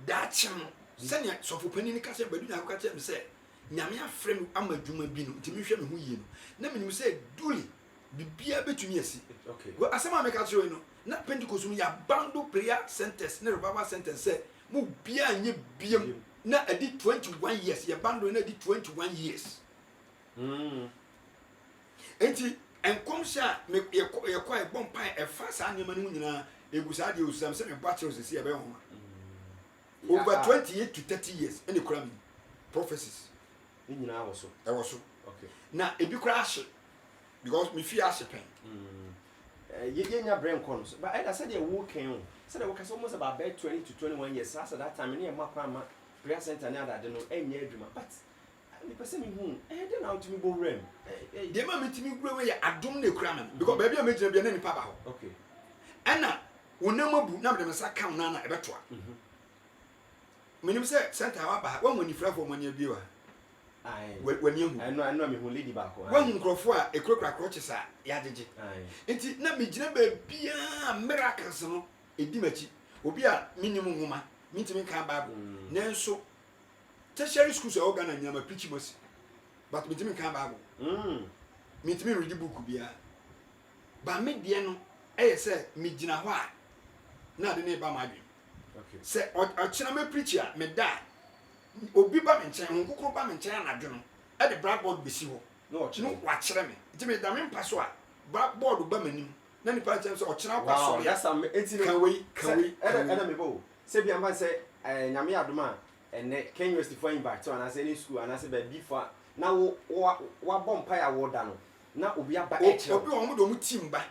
daache no sɛ ne sofo pani ni ka sɛ badu na ka sɛ me sɛ nyame afrɛ me ama dwuma bi no ntimi hwɛ me ho yie no na menim sɛ duli bibia betumi asi okay go asema me ka kyerɛ no na Pentecost mu ya bando prayer centers na revival centers say mu bia nye biam na adi 21 years ya bando na adi 21 years enti enkom sha me ye kwa e bom pan e fa sa nyema no nyina egusa de usam se me ba kyerɛ sesi e be ho over 28 to 30 years any kura me prophecies ni nyina wo so e wo so okay na ebi kura ahye because me fi ahye pen yenya brain corners but I said they walking on said they work almost about 20 to 21 years after that time near makwa prayer center na that no enya adwuma but the person who then out to me go rem dey ma metimi gure we ya adom na ekura me because baby a megina bia na nipa ba ho okay ana wonam abu na me sa kan na na ebetoa menim se center wa ba wa moni frafo moni abiwa ai wani hu I know me hu lady back wa hu nkrofo a ekrokra kroche sa ya jeje enti na megina ba bia miracles no edi machi obi a minimum ngoma mitimi kan bible nanso tertiary schools e organ nyama preach mosi but mitimi kan bible mitimi read book bia ba me de no eye se megina ho a na de ne ba ma dwen okay se o china me preach a me da obi ba me nchen nkokoro ba me nchen na dwono e de blackboard besi ho no wa kire me nti me da me mpa so a blackboard ba manim na nipa chen so o china kwa so ya that's am enti can we ana me bo se bia man se nyame adoma ene Ken University for invite to anase any school anase be before na wa bomb pa ya woda no na obi aba e kire obi o mo do mu team ba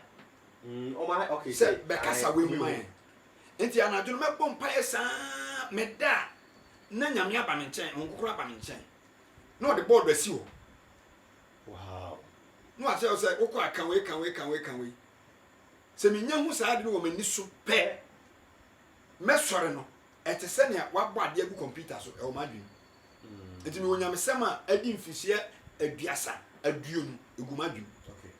o ma okay se be kasa we mu man enti anadwo me bomb pa e sa me da na nyame aba me nchen nkokoro aba me nchen na o de board ba si ho wow no a say wo kan we se me nya hu saa de no wo mani so pe me sore no ete se ne wa bɔ ade agu computer so e o ma dwen enti me wonya me sema adi mfisia aduasa aduonu egu ma dwen okay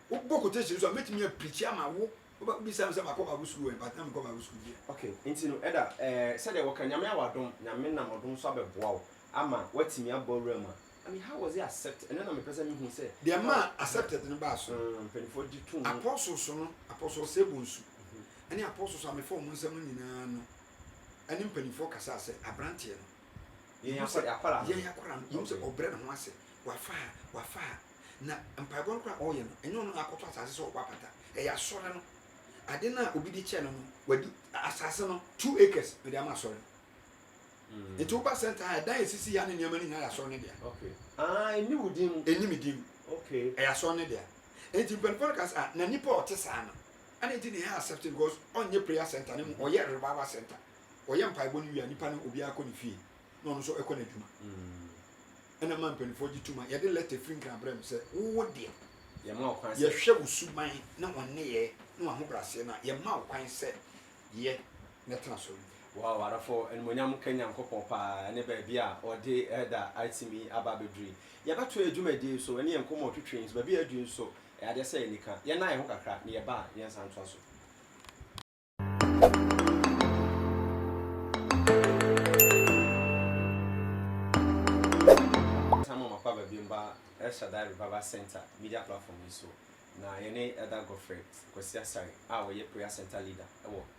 wo bɔ quotation so metimi a preach ama wo wo bi sam ma ko ba go school but na me ko ba go school bi okay enti no eda said they work nyame awadom nyame nam odom so abeboa wo ama watimi abɔwura ma I mean how was he accepted and then I'm a person who say the man accepted in ba so for the two apostles no apostles sebunsu any apostles am for mun sam nyina no ani mpanifo kasa se abrante no ye akwara you say obre no ase wafa na mpaibon kra oye no enyo no akoto asase so kwapata e ya sore no ade na obi di che no wadi asase no 2 acres we dey am asore eto ba center ha dan esisi ya ne nyama ni ya asore ne dia okay eni wudim eni midim okay e asore ne dia enti mpanifo kasa na nipa otesa no ana enti ne ha accept because onye prayer center ne oye revival center oye mpaibon wi nipa no obi akọ ne fie no so ekọ na dwuma ena man penifo gituma ye de letter free kan brem se wo de ye ma okwan se ye hwe wo suban na wonne ye na wa ho brase na ye ma okwan se ye na tena so wow arafo enmonyam Kenya nkopon pa ne ba bia ode eda itimi aba bedri ye bato adwumadi so ene enkomo twetwen so ba bia adwun so ade se enika ye na ye ho kakra ne ye ba ye santo so Bimba Eshada Revival Center media platform so na yene Elder Godfrey Kwesi Asare we prayer center leader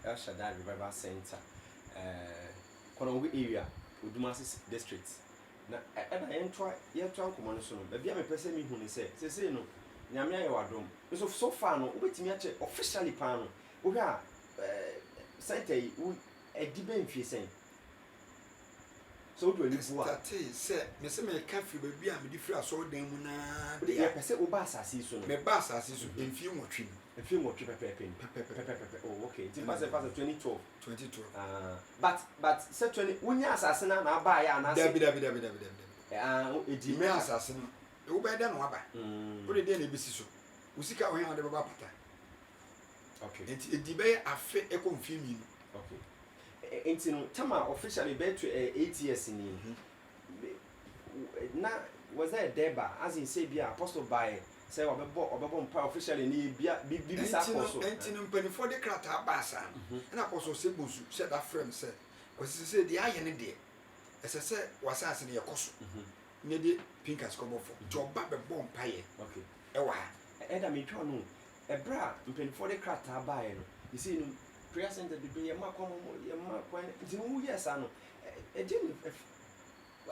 Eshada Revival Center Konongo area Odumasi district na yentwa nkomo no so no bia me pese mi hu ni se no nyame aye wadom so far no obetimi ache officially pa no wo hwa center edibe mfie sen so do any bua that say me say me ka fi ba bia me di free aso dan mu na de ya pese wo ba asase so no me ba asase so emfie nwotwe pepe oh okay it pass 2012 but say 20 wonya asase na aba ya na dabi edi me asase no wo ba da no aba wo de na ebisi so usika wo ya de baba pata Okay. Enti edi be afe ekonfimi no. Okay. Enti no tama officially be to 8 years ni. Na was there deba as in say bia apostle by say obebo mpa officially ni bia bibi sa apostle. Enti no mpanifo de krata baasa. Na apostle se bosu said that friend say kwesi say de aye ne de. Esese wasase ne yakoso. Ne de pinkas kobo fo. Joba be bom paye. Okay. Ewa. Eda me twa no. Ebra mpanifo de krata bae no. You see no prayer center de be yema kwa nti no yes ano.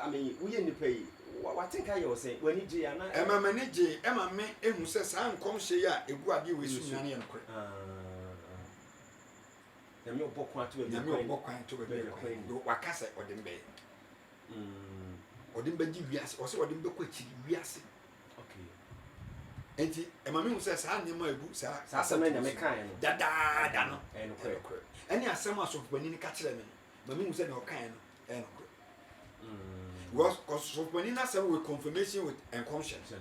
I mean, we in the pay. What think I was saying when he and Emma manage, Emma me, who says, I'm come say, a good idea with Sunan and Craig. The milk book want to be a book to a better queen, Wakasa or the bay. Or the Benji, yes, or so the book which yes. Okay. And Emma who says, I know my books are Sassaman and Mekan, Dada, and Craig. Any are some of when in Catherine, Mammy said, no kind and was when in us with confirmation with and conscience.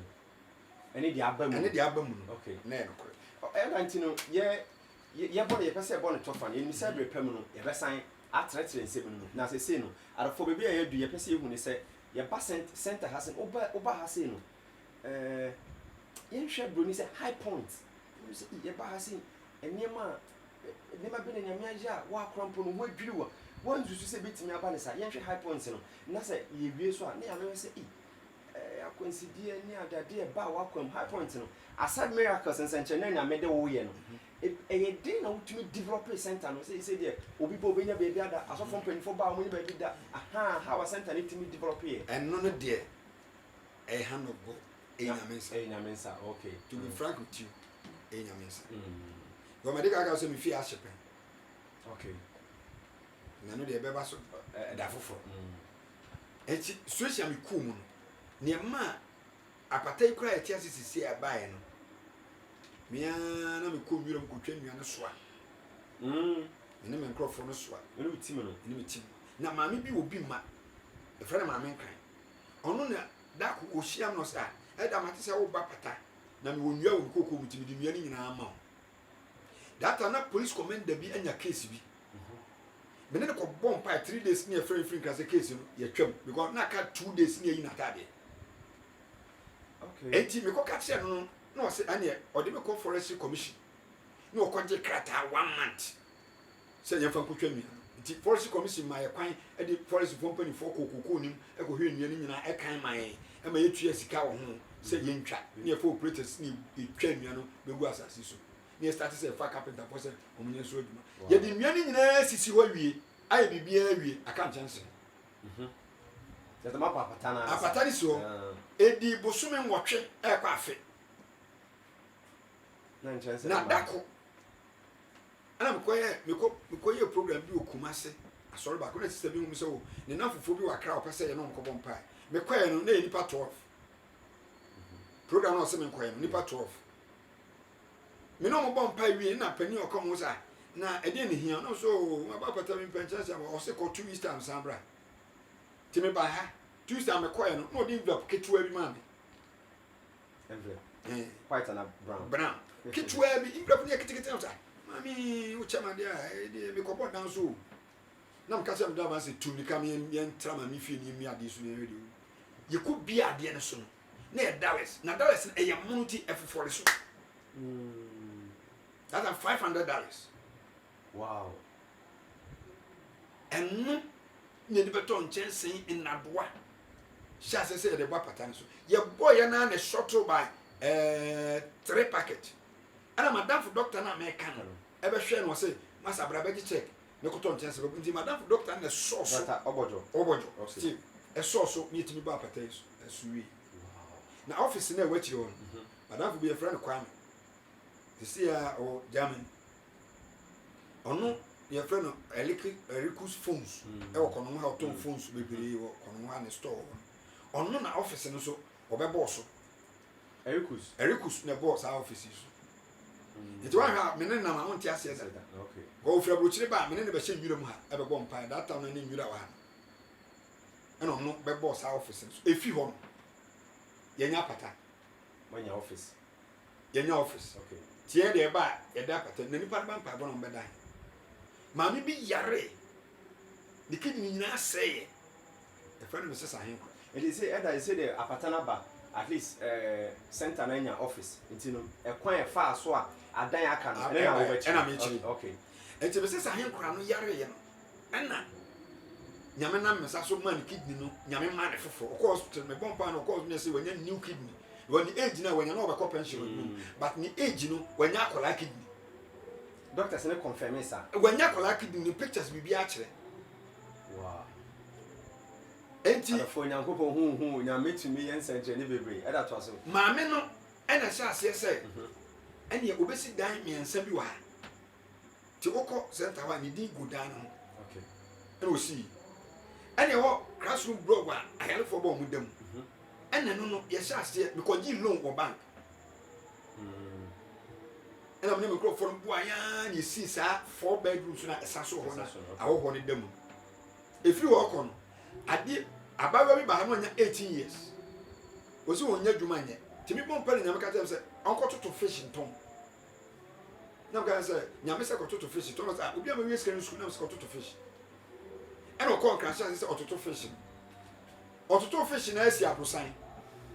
And the album, okay, never. And you know, yeah, body a person born a tough in several permanent, ever sign at 37. Now, say no, out of phobia, you do your person when they say your bus center has an over Hasino. Young Shep Bruni said high points. You see, your Bahasin, and near ma, never been in your measure, walk crumple, what drew. Once you say bit me about young high points, and I said, you be so near me say, I consider near that dear bow high points. I said miracles and Centennial, I made the way. A day now to me develop a center, say, dear, will be bobbing a baby that I saw from 24 bar when baby that, aha, how a center need to me develop here. And none of dear, a hand of gold, a mensa, okay. To be frank with you, a mensa. Well, my dear, I got some fear shipping. Okay. Nano de beba so da foforo enti social me cool mu ne ma apatai kura eti asisi abae no mia na me cool wiram kotwa nua no soa ne me microphone no soa ne utim no ne metim na maame bi obi ma e frɛ na maame nkan ono na da ko ohia no sa e da mate se wo ba pata na me wonua wo kokko mutim di nua ni nyina ma data na police commander bi anya case bi mene ko bomb pa 3 days near free class case no ye twam because na ka 2 days near yin atade okay enti me ko ka che no no se ane o de me ko forestry commission no ko je krata 1 month se nya fa ko twam enti forestry commission ma ye kwan e de forestry company for kokoko nim e ko hwe nua ni nyina e kan man e ma ye tua sika wo ho se ye ntwa ne for operators ni e twa nua no begu asase so ne start say fa carpenter for say omunye so aduma ye di nua ni nyina sisi ho wie aye bibia wie aka chance just ma patana apatani so edi bosome nwotwe e kwa afe na chance na dako ana mkoye program bi okumase asori ba ko na sise bi mu se wo ne na fofo bi wakra opese ye no mkobom pa mkoye no na nipa 12 program no se mkoye no nipa 12 me no mo bom pa wie na pani okom sa na ede ne hia no so ma pata mi penchance o se ko 2 Easter sambra ti me ba ha 2 Easter me koye no no di envelope ketua bi ma me envelope white and brown ketua bi envelope ne ketekete no sa mami u chama dia ede me ko bon dan so na me ka se me da ba se tu ni kam yen tra ma mi fi ni mi ade so ne radio ye ko bi ade ne so no na e Dallas na Dallas e ye monti F4 so that's $500. Wow. And no, you never turn chance in Nabois. Shas said the Bapatan. So your boy and I shuttle by 3 packet. And I'm a damn for doctor and I can ever share was say, Master Brabetti check. No cotton chance of Madame for doctor and a sauce. Obojo. Steve, a sauce need to be Bapatas as we. Now, office in there, what you own. Madame will be a friend of Kwame. The seer or German. Oh no, your friend of Ericus phones. Or Conon how to phones be or Conon store. Oh no, office and so, or by boss. Ericus, the boss, our offices. It's why I have many number one just says that. Okay. Go for a butcher by many never say you don't have ever gone by that town and you don't have. And I'm not by boss, our offices. If you want, you're not pata. When your office. yɛnya office tie de ba yɛda apata na nipa ba mpa bɔn bɛda maame bi yare de kidney nyina sɛɛ ɛfɛ no sesa hen it is say the apata na ba at least center na nya office nti no ɛkwan ɛfa so a adan aka no na wo bɛchi ɛna me chi okay enti be sesa hen kora no yare yɛ no ɛna nyame na mesa so man kidney no nyame ma ne fofo of course me bon pa no of course me say wanya new kidney when the age na wanya no be pension but the age no wanya akola kidney doctors na confirm ça wanya akola kidney ni pictures bibi a kire wow enti for nyankopon hu nyame tumi yen sentre ni bebre e da to so maame no ena sha ase se ene ye obesi dan miensa bi wa ti woko center wa ni din go dan no okay ene osi ene wo classroom blog wa ayale fo bo mu dem ene no ye sha ase because you loan go bank ena me microphone bu aya ni si sa 4 bedrooms na esa so ho na awo ho ni dem efiri wo ko no ade abawa bi ba no nya 18 years osi wonya dwuma nya timi bon pele nyame ka tell say onko toto fish ntom na ga say nyame say ko toto fish to no say obi am wi secondary school na say ko toto fish eno ko nkan say ototo fish na esi abusan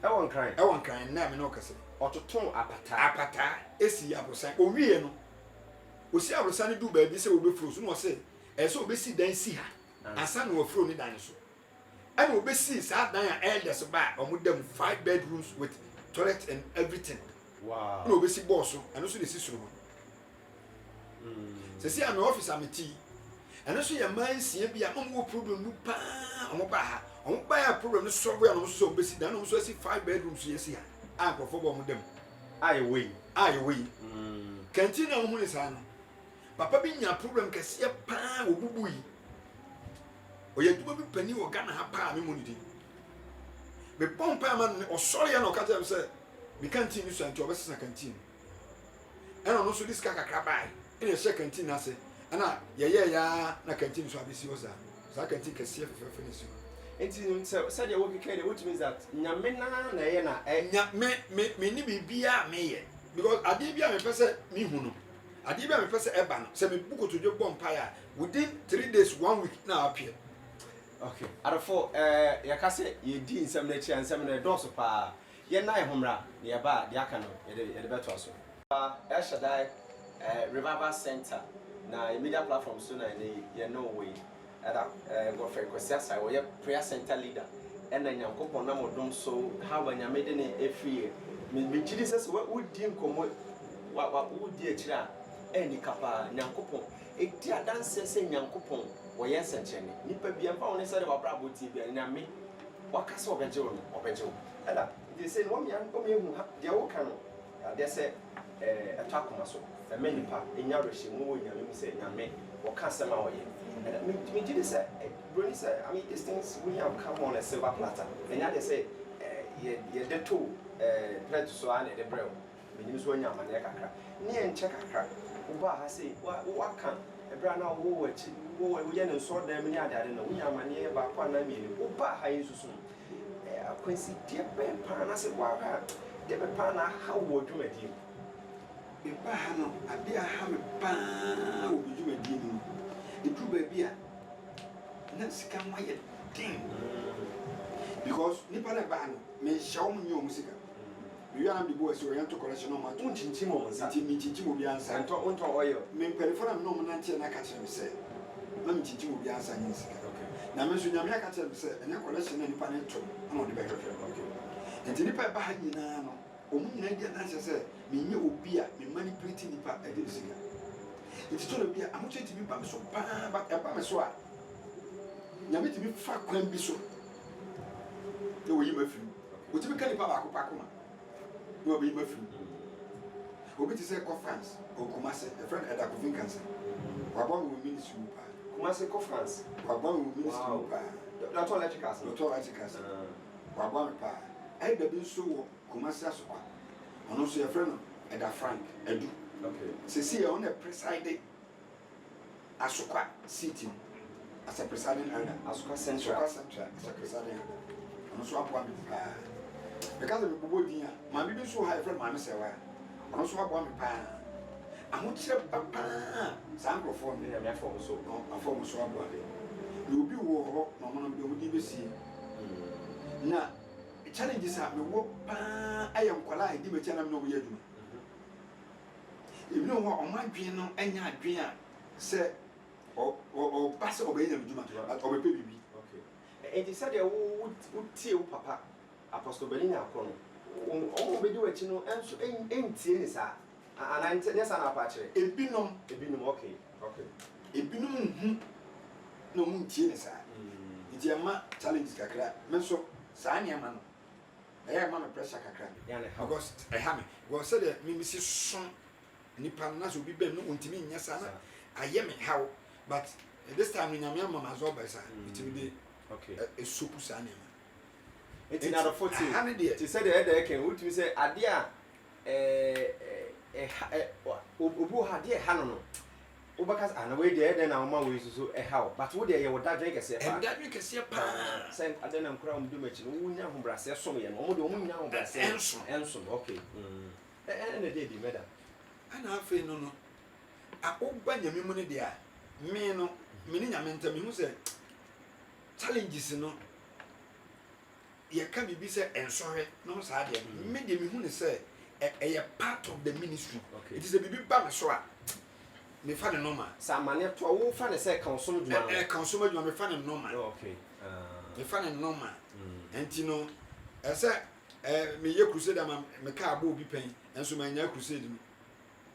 e won kran na me no ka say ototo apata esi abusan owie no osi abusan du ba bi say obefro so no say e say obesi dan si ha asa na ofro ni dan so and obesi sa dan ya elders ba omudam 5 bedrooms with toilet and everything wow no obesi boss so and so dey si suru se si am office ameti and so ya man sia bia omo problem nu pa omo ba ya problem no solve ya no so obesi dan no so si 5 bedrooms yesi ha a profo bo omudam ai we kantina omo ni sa no papa bi nya problem kase pa obubu yi oye duma bi pani wo Ghana ha pa me monidi be pompa man o sori ya no ka tell say me canteen so anti obesesa canteen ena no so dis kaka krabai ina she canteen ase ana ye ya na canteen so abisi oza sa canteen kase fefe ni so enti say dey work kind what means that nyame na ye na nya me ni bibia me ye because ade bia me pese me hu no ade bia me pese eba no say me bukoto dwe bompa ya within 3 days 1 week na appear. Okay. Arafo ya kase ye di nsem na chi ansem na doso pa ye na ehomra na ye ba de aka no ye de beto aso El Shaddai Revival Center na media platform so na ye no way ada go for kwasiasa wo ye prayer center leader ena nyankopon na modom so ha wa nyame de ne efie me chiri sese wo di nkomo wo di akira eni kapa nyankopon edi adanse se nyankopon wo yes enchene nipa bia mfa woni se de wa brabo tie bia nyame wakase obeje wo ada they say no me hu ha de wo kan de se atakoma so me nipa enya rehye mu wo nyame mi se nyame wo ka se ma wo ye me did say brony say I mean these things we have come on a silver platter enya de say ye de to bread so an de brew me nim so nya amane kakra ne enche kakra wo ba ha say wa kan ebra na wo wachi wo ye ne so da me ni adade na wo nya amane ba kwa na me ni wo ba ha yesusu akwansi de be pa na se wa ha de be pa na ha wo dwumadi be pa ha no ade ha me pa wo dwumadi ni edru ba bia na sika moye din because nipa na ba no me shaw mu nyo musika you am the boy so you to collection no ma tun chinchin mo nti mi chinchin obi ansa nto oyo me mpelefona no mo na ntie na ka kire me se na mi chinchin obi ansa nyi sika na me so nyame aka kire me se enya collection na nipa na to na odi ba hwehwe nti nipa ba ha nyina no omu nyina dia na se me nye obi a me manipulate nipa e de sika nti to no bia amoche ti bi ba me so pa ba me so a nyame ti bi fa kwan bi so e wo yi mafi o ti bi ka nipa ba ko pa ko ma e wo bi mafi obi ti say conference o Kumasi a friend at Akufin cancer wa ba wo ministry pa Kumasi conference wa ba wo ministry pa Dr. Electricals wa ba me pa e da bi so wo Kumasi asokwa ono so your friend at Frank Edu okay se see on a preside asokwa city as a presiding elder asokwa central as a presiding elder ono so apwa me pa because me bobo din a ma bi so high friend ma me se wa ɔno so aboa me paa ahokyerɛ papa saa nkurɔfoɔ no me afɔ so afɔ mo so aboa me na obi wɔ hɔ na ɔmo no bi bɛsie na challenges a mewɔ paa ayɛ nkwalaa a ɛdi m'akyi anam na ɔmoyɛ adwuma ebi no hɔ ɔmo adwene no anya adwene a sɛ ɔba sɛ ɔbɛyɛ nyame adwuma ɔbɛpɛ biribi. Enti sɛdeɛ wotie wo papa Apostle Benny Akɔ no ɔmo bɛdi w'akyi no ɛnso ɛntie ne saa ana nyɛ saa na apa akyerɛ ebinom okay ebinom nhu na ɔmo ntie ne saa nti ɛma challenges kakra me nso saa nneɛma no ɛyɛ ma me pressure kakra because ɛha me because sɛdeɛ memisi so nipa no na sɛ obi bɛm no ɔntumi nyɛ saa na ayɛ me haw but this time no nyame ama mazɔ ɔbɛ saa ɛtumi de ɛsopu saa nneɛma enti na dɔfo te sɛdeɛ ɛda ɛkɛn wotumi sɛ adeɛ a obi wɔ ha adeɛ ɛha no wobɛka ana wei deɛ ɛdɛn na woma wei so ɛha but wo deɛ yɛwɔ dadwen kɛseɛ paa dadwen kɛseɛ paa sɛ adɛn na nkora ɔmo dum akyi no wonya ahobrɛaseɛ som yɛ no ɔmo deɛ ɔmo nya ahobrɛaseɛ ɛnsom okay ɛna deɛ di mɛda ana afei no a woba nyame mu no deɛ a me no mene nyame ntam mehu sɛ challenges no yɛka biribi sɛ ɛnsɔhwɛ na saa deɛ no me deɛ mehu ne sɛ ɛyɛ part of the ministry it is a biribi ba me so a mefa ne normal sa amane to wo fa ne sɛ kansom dwuma kansom adwuma mefa ne normal mefa ne normal enti no ɛsɛ meyɛ crusade ama meka abo obi pɛn ɛnso manya crusade no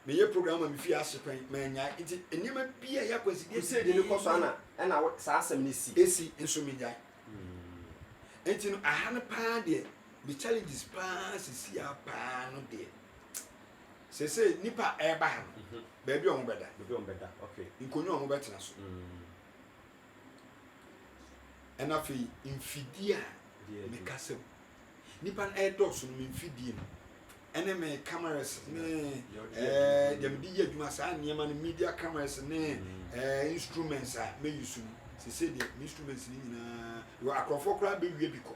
meyɛ program a mefi ase pɛn manya nti nneɛma bia yɛ akwasi crusade ne kɔ so ana ɛna saa asɛm ne si esi nso menya enti no aha ne paa deɛ the challenges paa sisi a paa no deɛ sese nipa ɛba ha no baabi a ɔmo bɛda okay nkonwa ɔmo bɛtena so ɛna afei mfidie a mekasa mu nipa no ɛdɔɔso no mfidie no ɛne me cameras ne deɛ mede yɛ adwuma saa nneɛma no media cameras ne instruments a mɛyusu no sese deɛ me instruments ne nyinaa wɔ akorɔfoɔ koraa bɛwie bi kɔ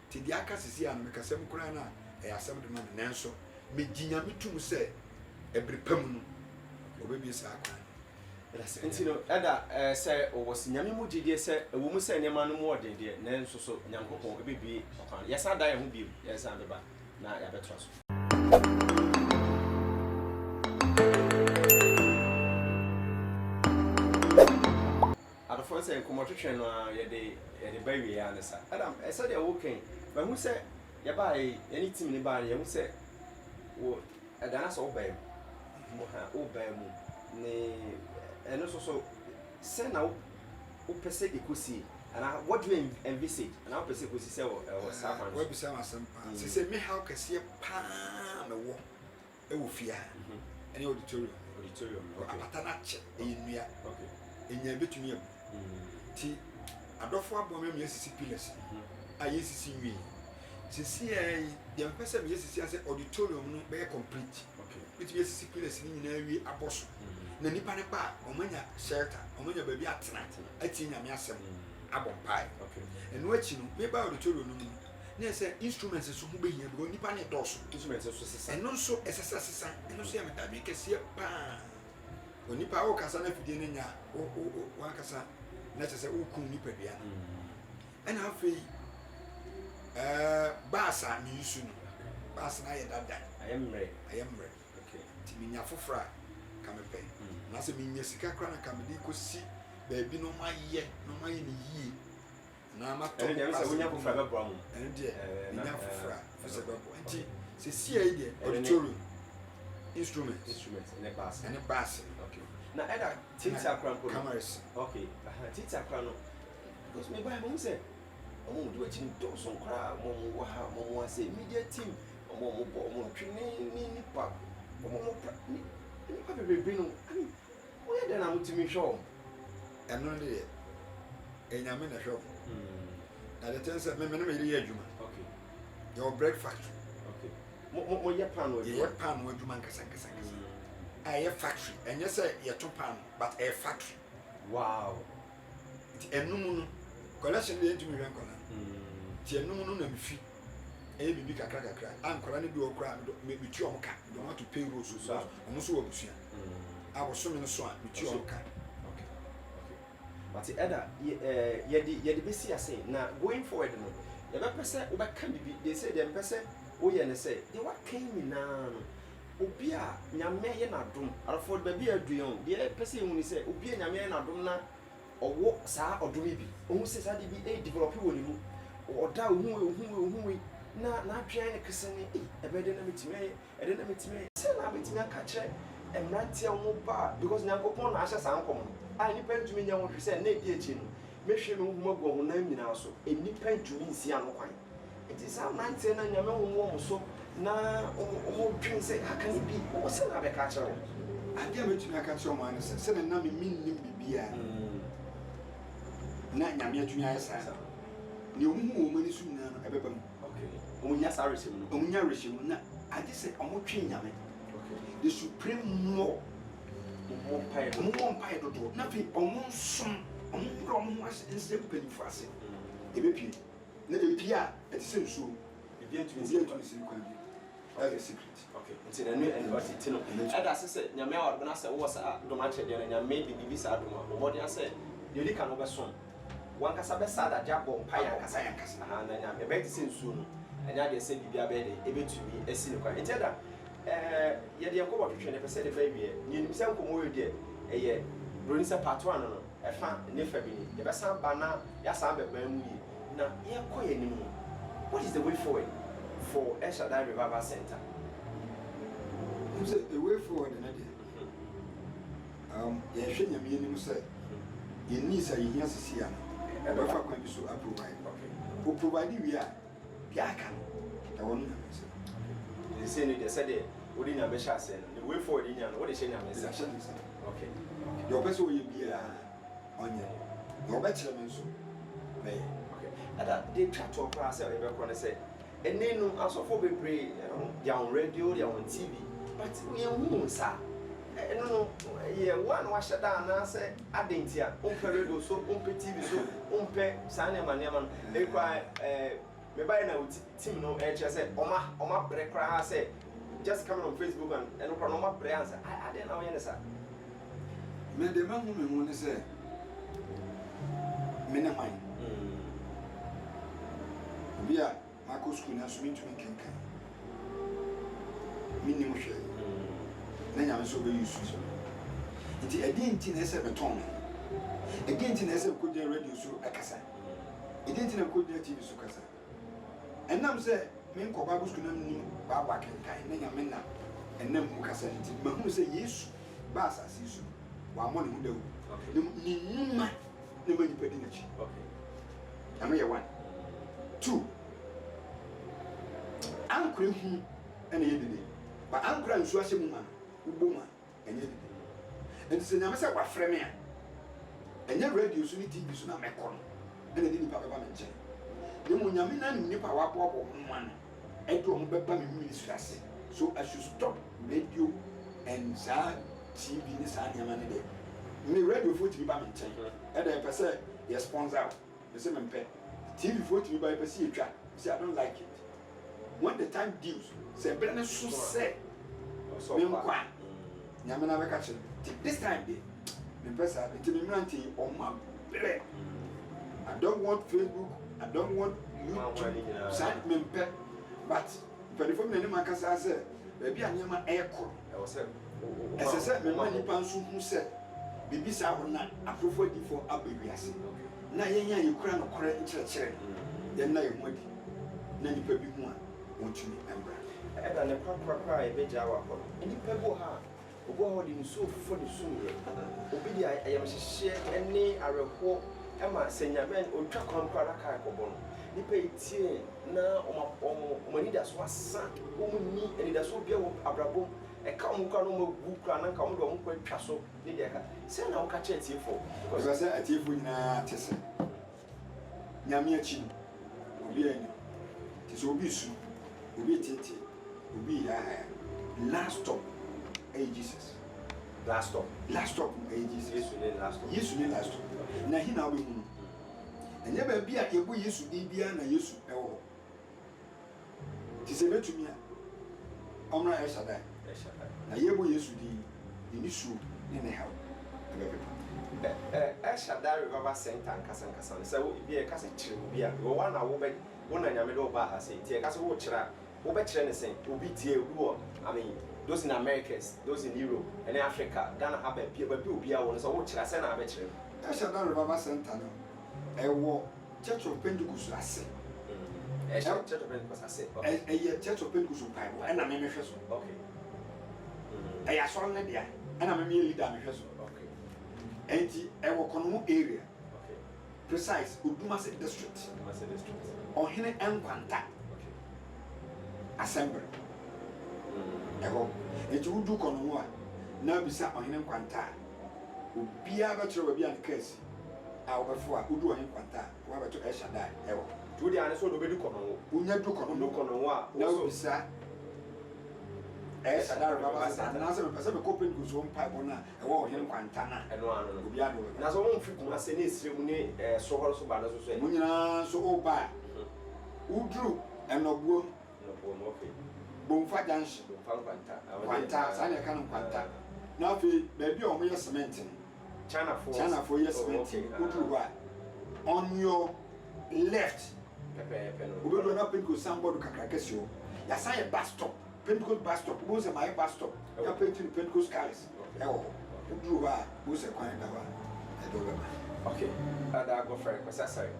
nti deɛ aka sisi a no mekasa mu koraa no a ɛyɛ asɛm de ma me nanso megyi nyame tom sɛ ɛbere pa mu no obɛbie saa kwan nti no ɛda sɛ ɔwɔ si nyame mu gyidie sɛ ɛwɔ mu sɛ nneɛma no mu ɔden deɛ nanso so nyankopɔn ɛbɛbie ɔkwan yɛsa da yɛ ho bio yɛsa bɛba na yɛabɛtoa so adɔfoɔ sɛ nkɔmmɔtwetwe no a yɛde ba wie a ne sa adam ɛsɛ deɛ wokan mahu sɛ yɛbaa yɛne tim ne baa no yɛhu sɛ ɛdana sɛ wobaa mu wobaa mu ne ɛno nso so sɛ na wopɛ sɛ ɛkɔsie anaa what do you envisage anaa wopɛ sɛ ɛkɔsi sɛ wɔ saa kwan so wabisa m asɛm paa sɛ sɛ me haw kɛseɛ paa mewɔ ɛwɔ fie ha ɛne auditorium apata no akyɛ ɛyɛ nnua ɛnya bɛtumi abu nti adɔfo aboa me yɛsisi pillars a yɛsisi nwie sisi deɛ mpɛ sɛ meyɛsisi asɛ auditorium no bɛyɛ complete bɛtumi yɛsisi pillars no nyinaa wie abɔ so na nipa ne ba ɔmanya shelter ɔmanya baabi atena atie nyame asɛm abɔ mpae ɛno akyi no meba auditorium no mu na ɛsɛ instruments so ho bɛhia because nipa ne dɔɔso ɛno nso ɛsɛ sɛ sesa ɛno nso yɛ metadwe kɛseɛ paa onipa wokasa na afidie no nya wankasa na kyɛ sɛ wokum nipadua no ɛna afei baas a meyusu no baas no ayɛ dada ayɛ mmerɛ nti menya foforɔ a ka mepɛ na sɛ menya sika kora na ka mede kɔsi baabi no ɔmayɛ ne yie na matɔ ɛne sɛ wonya foforɔ bɛboa mu ɛne deɛ menya foforɔ a fɛ sɛ bɛboa nti sɛ sia yi deɛ auditorium instruments ɛne baas na ɛda titi akora mpo cameras okay titi akora no because me buy mo say omo do akyi dɔso nkora mo wɔ ha mo ase media team omo bɔ omo twene ni nipa omo nipa bebrebe no ani wo yɛ dɛ na mo timi hwɛ ɛno de enyame na hwɛ na de tense me na me yɛ adwuma okay your bread factory okay mo yɛ pan wo adwuma nkasa a factory and yes a pan but a factory wow it enum no collection dey ntumi hwan kola ti enum no na mfi ɛyɛ bibi kakra ankora ne bi wɔ kora metu ɔmo ka do want to pay rules so ɔmo so wɔ busua a wɔsome no so a metu ɔmo ka. But Eda, yɛde bɛsi ase na going forward no yɛbɛpɛ sɛ wobɛka bibi they say deɛ mpɛ sɛ woyɛ ne sɛ deɛ waka nyinaa no obi a nyame yɛ n'adom arafo baabi aduan o deɛ pɛ sɛ ɛhu ne sɛ obi a nyame yɛ n'adom na ɔwɔ saa ɔdom bi ɔhu sɛ saa de bi develop wɔ ne mu ɔda ohu na n'adwene ne kese ne ɛbɛde na metimi ɛde na metimi sɛ na betimi aka kyerɛ mmeranteɛ ho ba because nyankopɔn na ahyɛ saa nkɔm a nipa ntumi nya ho hwɛ sɛ na edi akyi no mehwɛ me ho magu ho nan nyinaa so nipa ntumi nsi ano kwan nti saa mmeranteɛ na nyame ho wɔ mo so na ɔmo dwen sɛ aka ne bi ɔmo sɛ na bɛka kyerɛ wo adeɛ a metumi aka kyerɛ ɔmo ano sɛ na nam minnim bibia na nyame atumi ayɛ saa ne ɔmo hu ɔmo ani so nyinaa no ɛbɛba mu ɔmo nya saa rehyɛ mu no ɔmo nya rehyɛ mu na ade sɛ ɔmo twe nyame the supreme more ɔmo mpae dodoɔ na afei ɔmo nsom ɔmo brɛ ɔmo ho nsɛ mpanimfo ase ɛbɛpie na ɛpie a ɛte sɛ nsuo bibia ntumi si kwan bi that's the secret. Okay, nti na nu and what it no ɛda ase sɛ nyame a ɔde na sɛ wɔ saa dom akyɛdeɛ no nyame de bibi saa dom a ɔmɔde asɛ deɛ ɔdi ka no bɛsom wankasa bɛsa adagye abɔ mpae ankasa na nyame ɛbɛyɛ te sɛ nsuo no ɛnyɛ adeɛ sɛ biribi abɛyɛ de ɛbɛtumi asi ne kwan nti ɛda yɛde yɛnkɔbɔ twetwe ne pɛ sɛ de ba awie yɛnim sɛ nkɔmmɔ wɔ deɛ ɛyɛ buroni sɛ part 1 no ɛfa ne fa bi ni yɛbɛsan ba na yɛasan bɛban mu yie na yɛkɔ yɛ anim no what is the way forward for El Shaddai Revival Center? The way forward in idea. Yɛhwɛ nyame anim sɛ yɛnni sɛ yɛhia sisi a ɛbɛfa kwan bi so aprovide. O provide wie a deɛ aka no ɛwɔ no nyame sɛ. They say ne deɛ sɛ deɛ wode nyame hyɛ ase no the way forward nya no wode hyɛ nyame sɛ. Okay. Deɛ ɔpɛ sɛ wɔyɛ biara ɔnyɛ. Deɛ ɔbɛkyerɛ me nso bɛyɛ. Ada de twa to koraa sɛ yɛbɛkɔ ne sɛ ɛne no asɔfo bebree yɛ on radio yɛ on TV but yɛnhu nsa ɛno no yɛ wo a na wahyɛ da anaasɛ adɛnti a wompɛ radio so wompɛ TV so wompɛ saa nneɛma no ɛkora mebaeɛ na wo team no ɛkyerɛ sɛ ɔma brɛ koraa sɛ just coming on Facebook and ɛno koraa na ɔma brɛ ansa adɛn na woyɛ ne saa mede mahu me ho ne sɛ mene hwan obi a makɔ school na so mentumi nkenkan mennim hwɛ na nyame sɛ ɔbɛyi su nti ɛdeɛ nti na ɛsɛ metɔn me ɛdeɛ nti na ɛsɛ mekɔgyina radio so ɛkasa ɛdeɛ nti na mekɔgyina TV so kasa ɛnam sɛ menkɔ bible school na mennim bible akenkan na nyame na ɛnam mu kasa nti mahunu sɛ yesu ba asase so wammɔ ne ho dawu ne nnwuma na ma nnipa di n'akyi nyame yɛ 1 2 ankora hu ɛna yɛ dede ba ankora nsu ahyɛ mu ma wobɔ mu a ɛnyɛ dede nti sɛ nyame sɛ wafrɛ me a ɛnyɛ radio so ne TV so na mɛkɔ no ɛna de nipa bɛba me nkyɛn ne mu nyame na ne nipa waboabɔ ho ma no ɛde ɔmo bɛba me ministry ase so I should stop radio and saa TV ne saa nneɛma ne de me radio fo tumi ba me nkyɛn ɛda ɛpɛ sɛ yɛ sponsor me sɛ mempɛ TV fo tumi ba ɛpɛ sɛ yɛtwa say I don't like it when the time deals say brand so say me nkwa nyame na bɛka kyerɛ this time dey me pesa nti me mranti on my brɛ I don't want Facebook I don't want YouTube send me pɛ but for me na makasa sɛ baabi a nyama ɛkɔ ɛsɛ sɛ me ma nipa nso hu sɛ bibi saa ho na aprofo difo abawiase na yɛnya yɛkura no kora nkyerɛkyerɛ yɛn na yɛ ho adi na nipa bi hu a wɔntumi mbra ɛda ne kwakwa a yɛbɛgya wɔ hɔ nipa bi wɔ ha obi a ɔde nsuo fofo ne sumyɛ obi de ayamhyehyɛ ne awerɛhoɔ ɛma sɛ nyame ɔtwa kwan kora na kaa kɔbɔ no nipa etie na ɔmo anidaso asa ɔmo ni anidaso bia wɔ abrabɔ ɛka ɔmo kora no ɔmo gu kora na nka ɔmo de ɔmo kɔ atwa so ne deɛ ɛka sɛ na woka kyerɛ atiefo because sɛ atiefo nyinaa te sɛ nyame akyi obi ani ti sɛ obi su obi tete obi yahaya last stop Jesus last stop Jesus yesu ne last stop na hi na obi hu ɛnyɛ ba bia yɛbɔ yesu din bia na yesu ɛwɔ se betumi a ɔmra ɛhyɛ da na yɛbɔ yesu di ni su ne ne haw ɛhyɛ revival center nkasa sɛ bi yɛ kasa kyerɛ obi a wɔn na wɔn na nyame de ɔba ase tie kasa wɔ kyerɛ a wɔbɛkyerɛ ne sɛn obi tie obi wɔ I mean those in Americas, those in Europe and Africa Ghana have a obi a wɔn sɛ wɔkyerɛ sɛ na abɛkyerɛ ɛhyɛ da revival center no ɛwɔ church of Pentecost ase church of Pentecost ase ɛyɛ church of Pentecost mpaebɔ ɛna mɛmɛ hwɛ so okay ɛyɛ asɔre ne deɛ ɛna mɛmɛ yɛ leader mɛhwɛ so enti ɛwɔ Konomo area precise Odumase district ɔhene Nkwanta assembly ɛhɔ enti wudu Konomo a na bisa ɔhene Nkwanta obiara bɛkyerɛ baabi a ne kaasi a wɔbɛfo a wudu ɔhene Nkwanta a wɔabɛto ɛhyɛ da ɛwɔ tu de ane so do bedu Konomo wonya du Konomo a na wobisa ɛhyɛ da revival center na sɛ mepɛ sɛ mekɔ Pentecost wɔ mpaebɔ no a ɛwɔ ɔhene Nkwanta na ɛno ano no obiara ne wɔbɛka na so wɔn fi Kumase ne esire mu ne so hɔ so ba no so mo nyinaa so woba a woduru ɛnɔbuo okay Bomfa junction Nkwanta saa na ɛka no Nkwanta na afei baabi a wɔyɛ cement no China for yɛ cement woduru hɔ a on your left obedo na Pentecost signboard kakra kɛse hɔ yɛasan yɛ bus stop Pentecost bus stop wo sɛ mayɛ bus stop ya Pentecost cars ɛwɔ hɔ woduru hɔ a wo sɛ kwan da hɔ a ɛdɛ wobɛma okay ada go for it sorry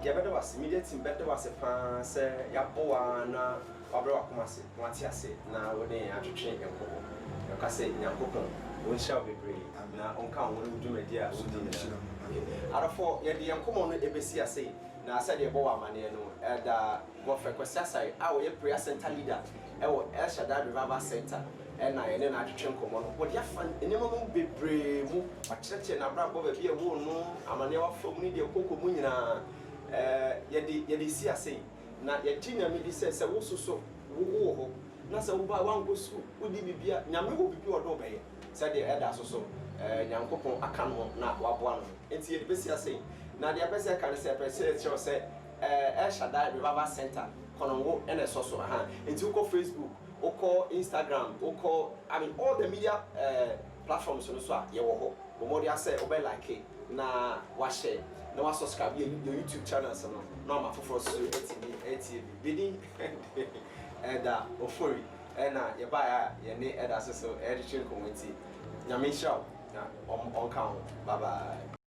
yɛbɛda wase media team bɛda wase paa sɛ yɛabɔ wa na wabrɛ wakoma ase wate ase na wode atwetwe nkɔbɔ yɛka sɛ nyankopɔn wɔnhyia wo bebree na ɔnka wo no dwumadi a wodi nyinaa adɔfo yɛde yɛnkɔmmɔ no ɛbɛsi ase na sɛdeɛ ɛbɔ wɔ amanneɛ no ɛda Godfrey Kwesi Asare a wɔyɛ prayer center leader ɛwɔ El Shaddai Revival Center ɛna yɛne na atwetwe nkɔmmɔ no wɔde afa nneɛma no bebree mu wakyerɛkyerɛ n'abrabɔ baabi a ɛwɔ no amanneɛ wafa mu ne deɛ kɔkɔ mu nyinaa yɛde si ase na yɛgye nyame di sɛ wo soso wowɔ hɔ na sɛ woba wankɔ sukuu wodi bibia nyame wɔ bibi ɔdɔ ɔbɛyɛ sɛdeɛ ɛda so so nyankopɔn aka no na waboa no enti yɛde bɛsi ase na deɛ bɛsɛ ka ne sɛ pɛsɛ kyerɛw sɛ El Shaddai Revival Center Konomo ɛna ɛsɔ so ha enti wokɔ Facebook wokɔ Instagram wokɔ I mean all the media platforms no so a yɛwɔ hɔ wɔmɔde asɛ wobɛ like na wahyɛ na wa subscribe your YouTube channels no na ma foforɔ so ATV bidi ɛda ofori ɛna yɛba ya yɛne ɛda so ɛde twɛn kɔmɛnti nyame hyɛ na ɔnka ho bye bye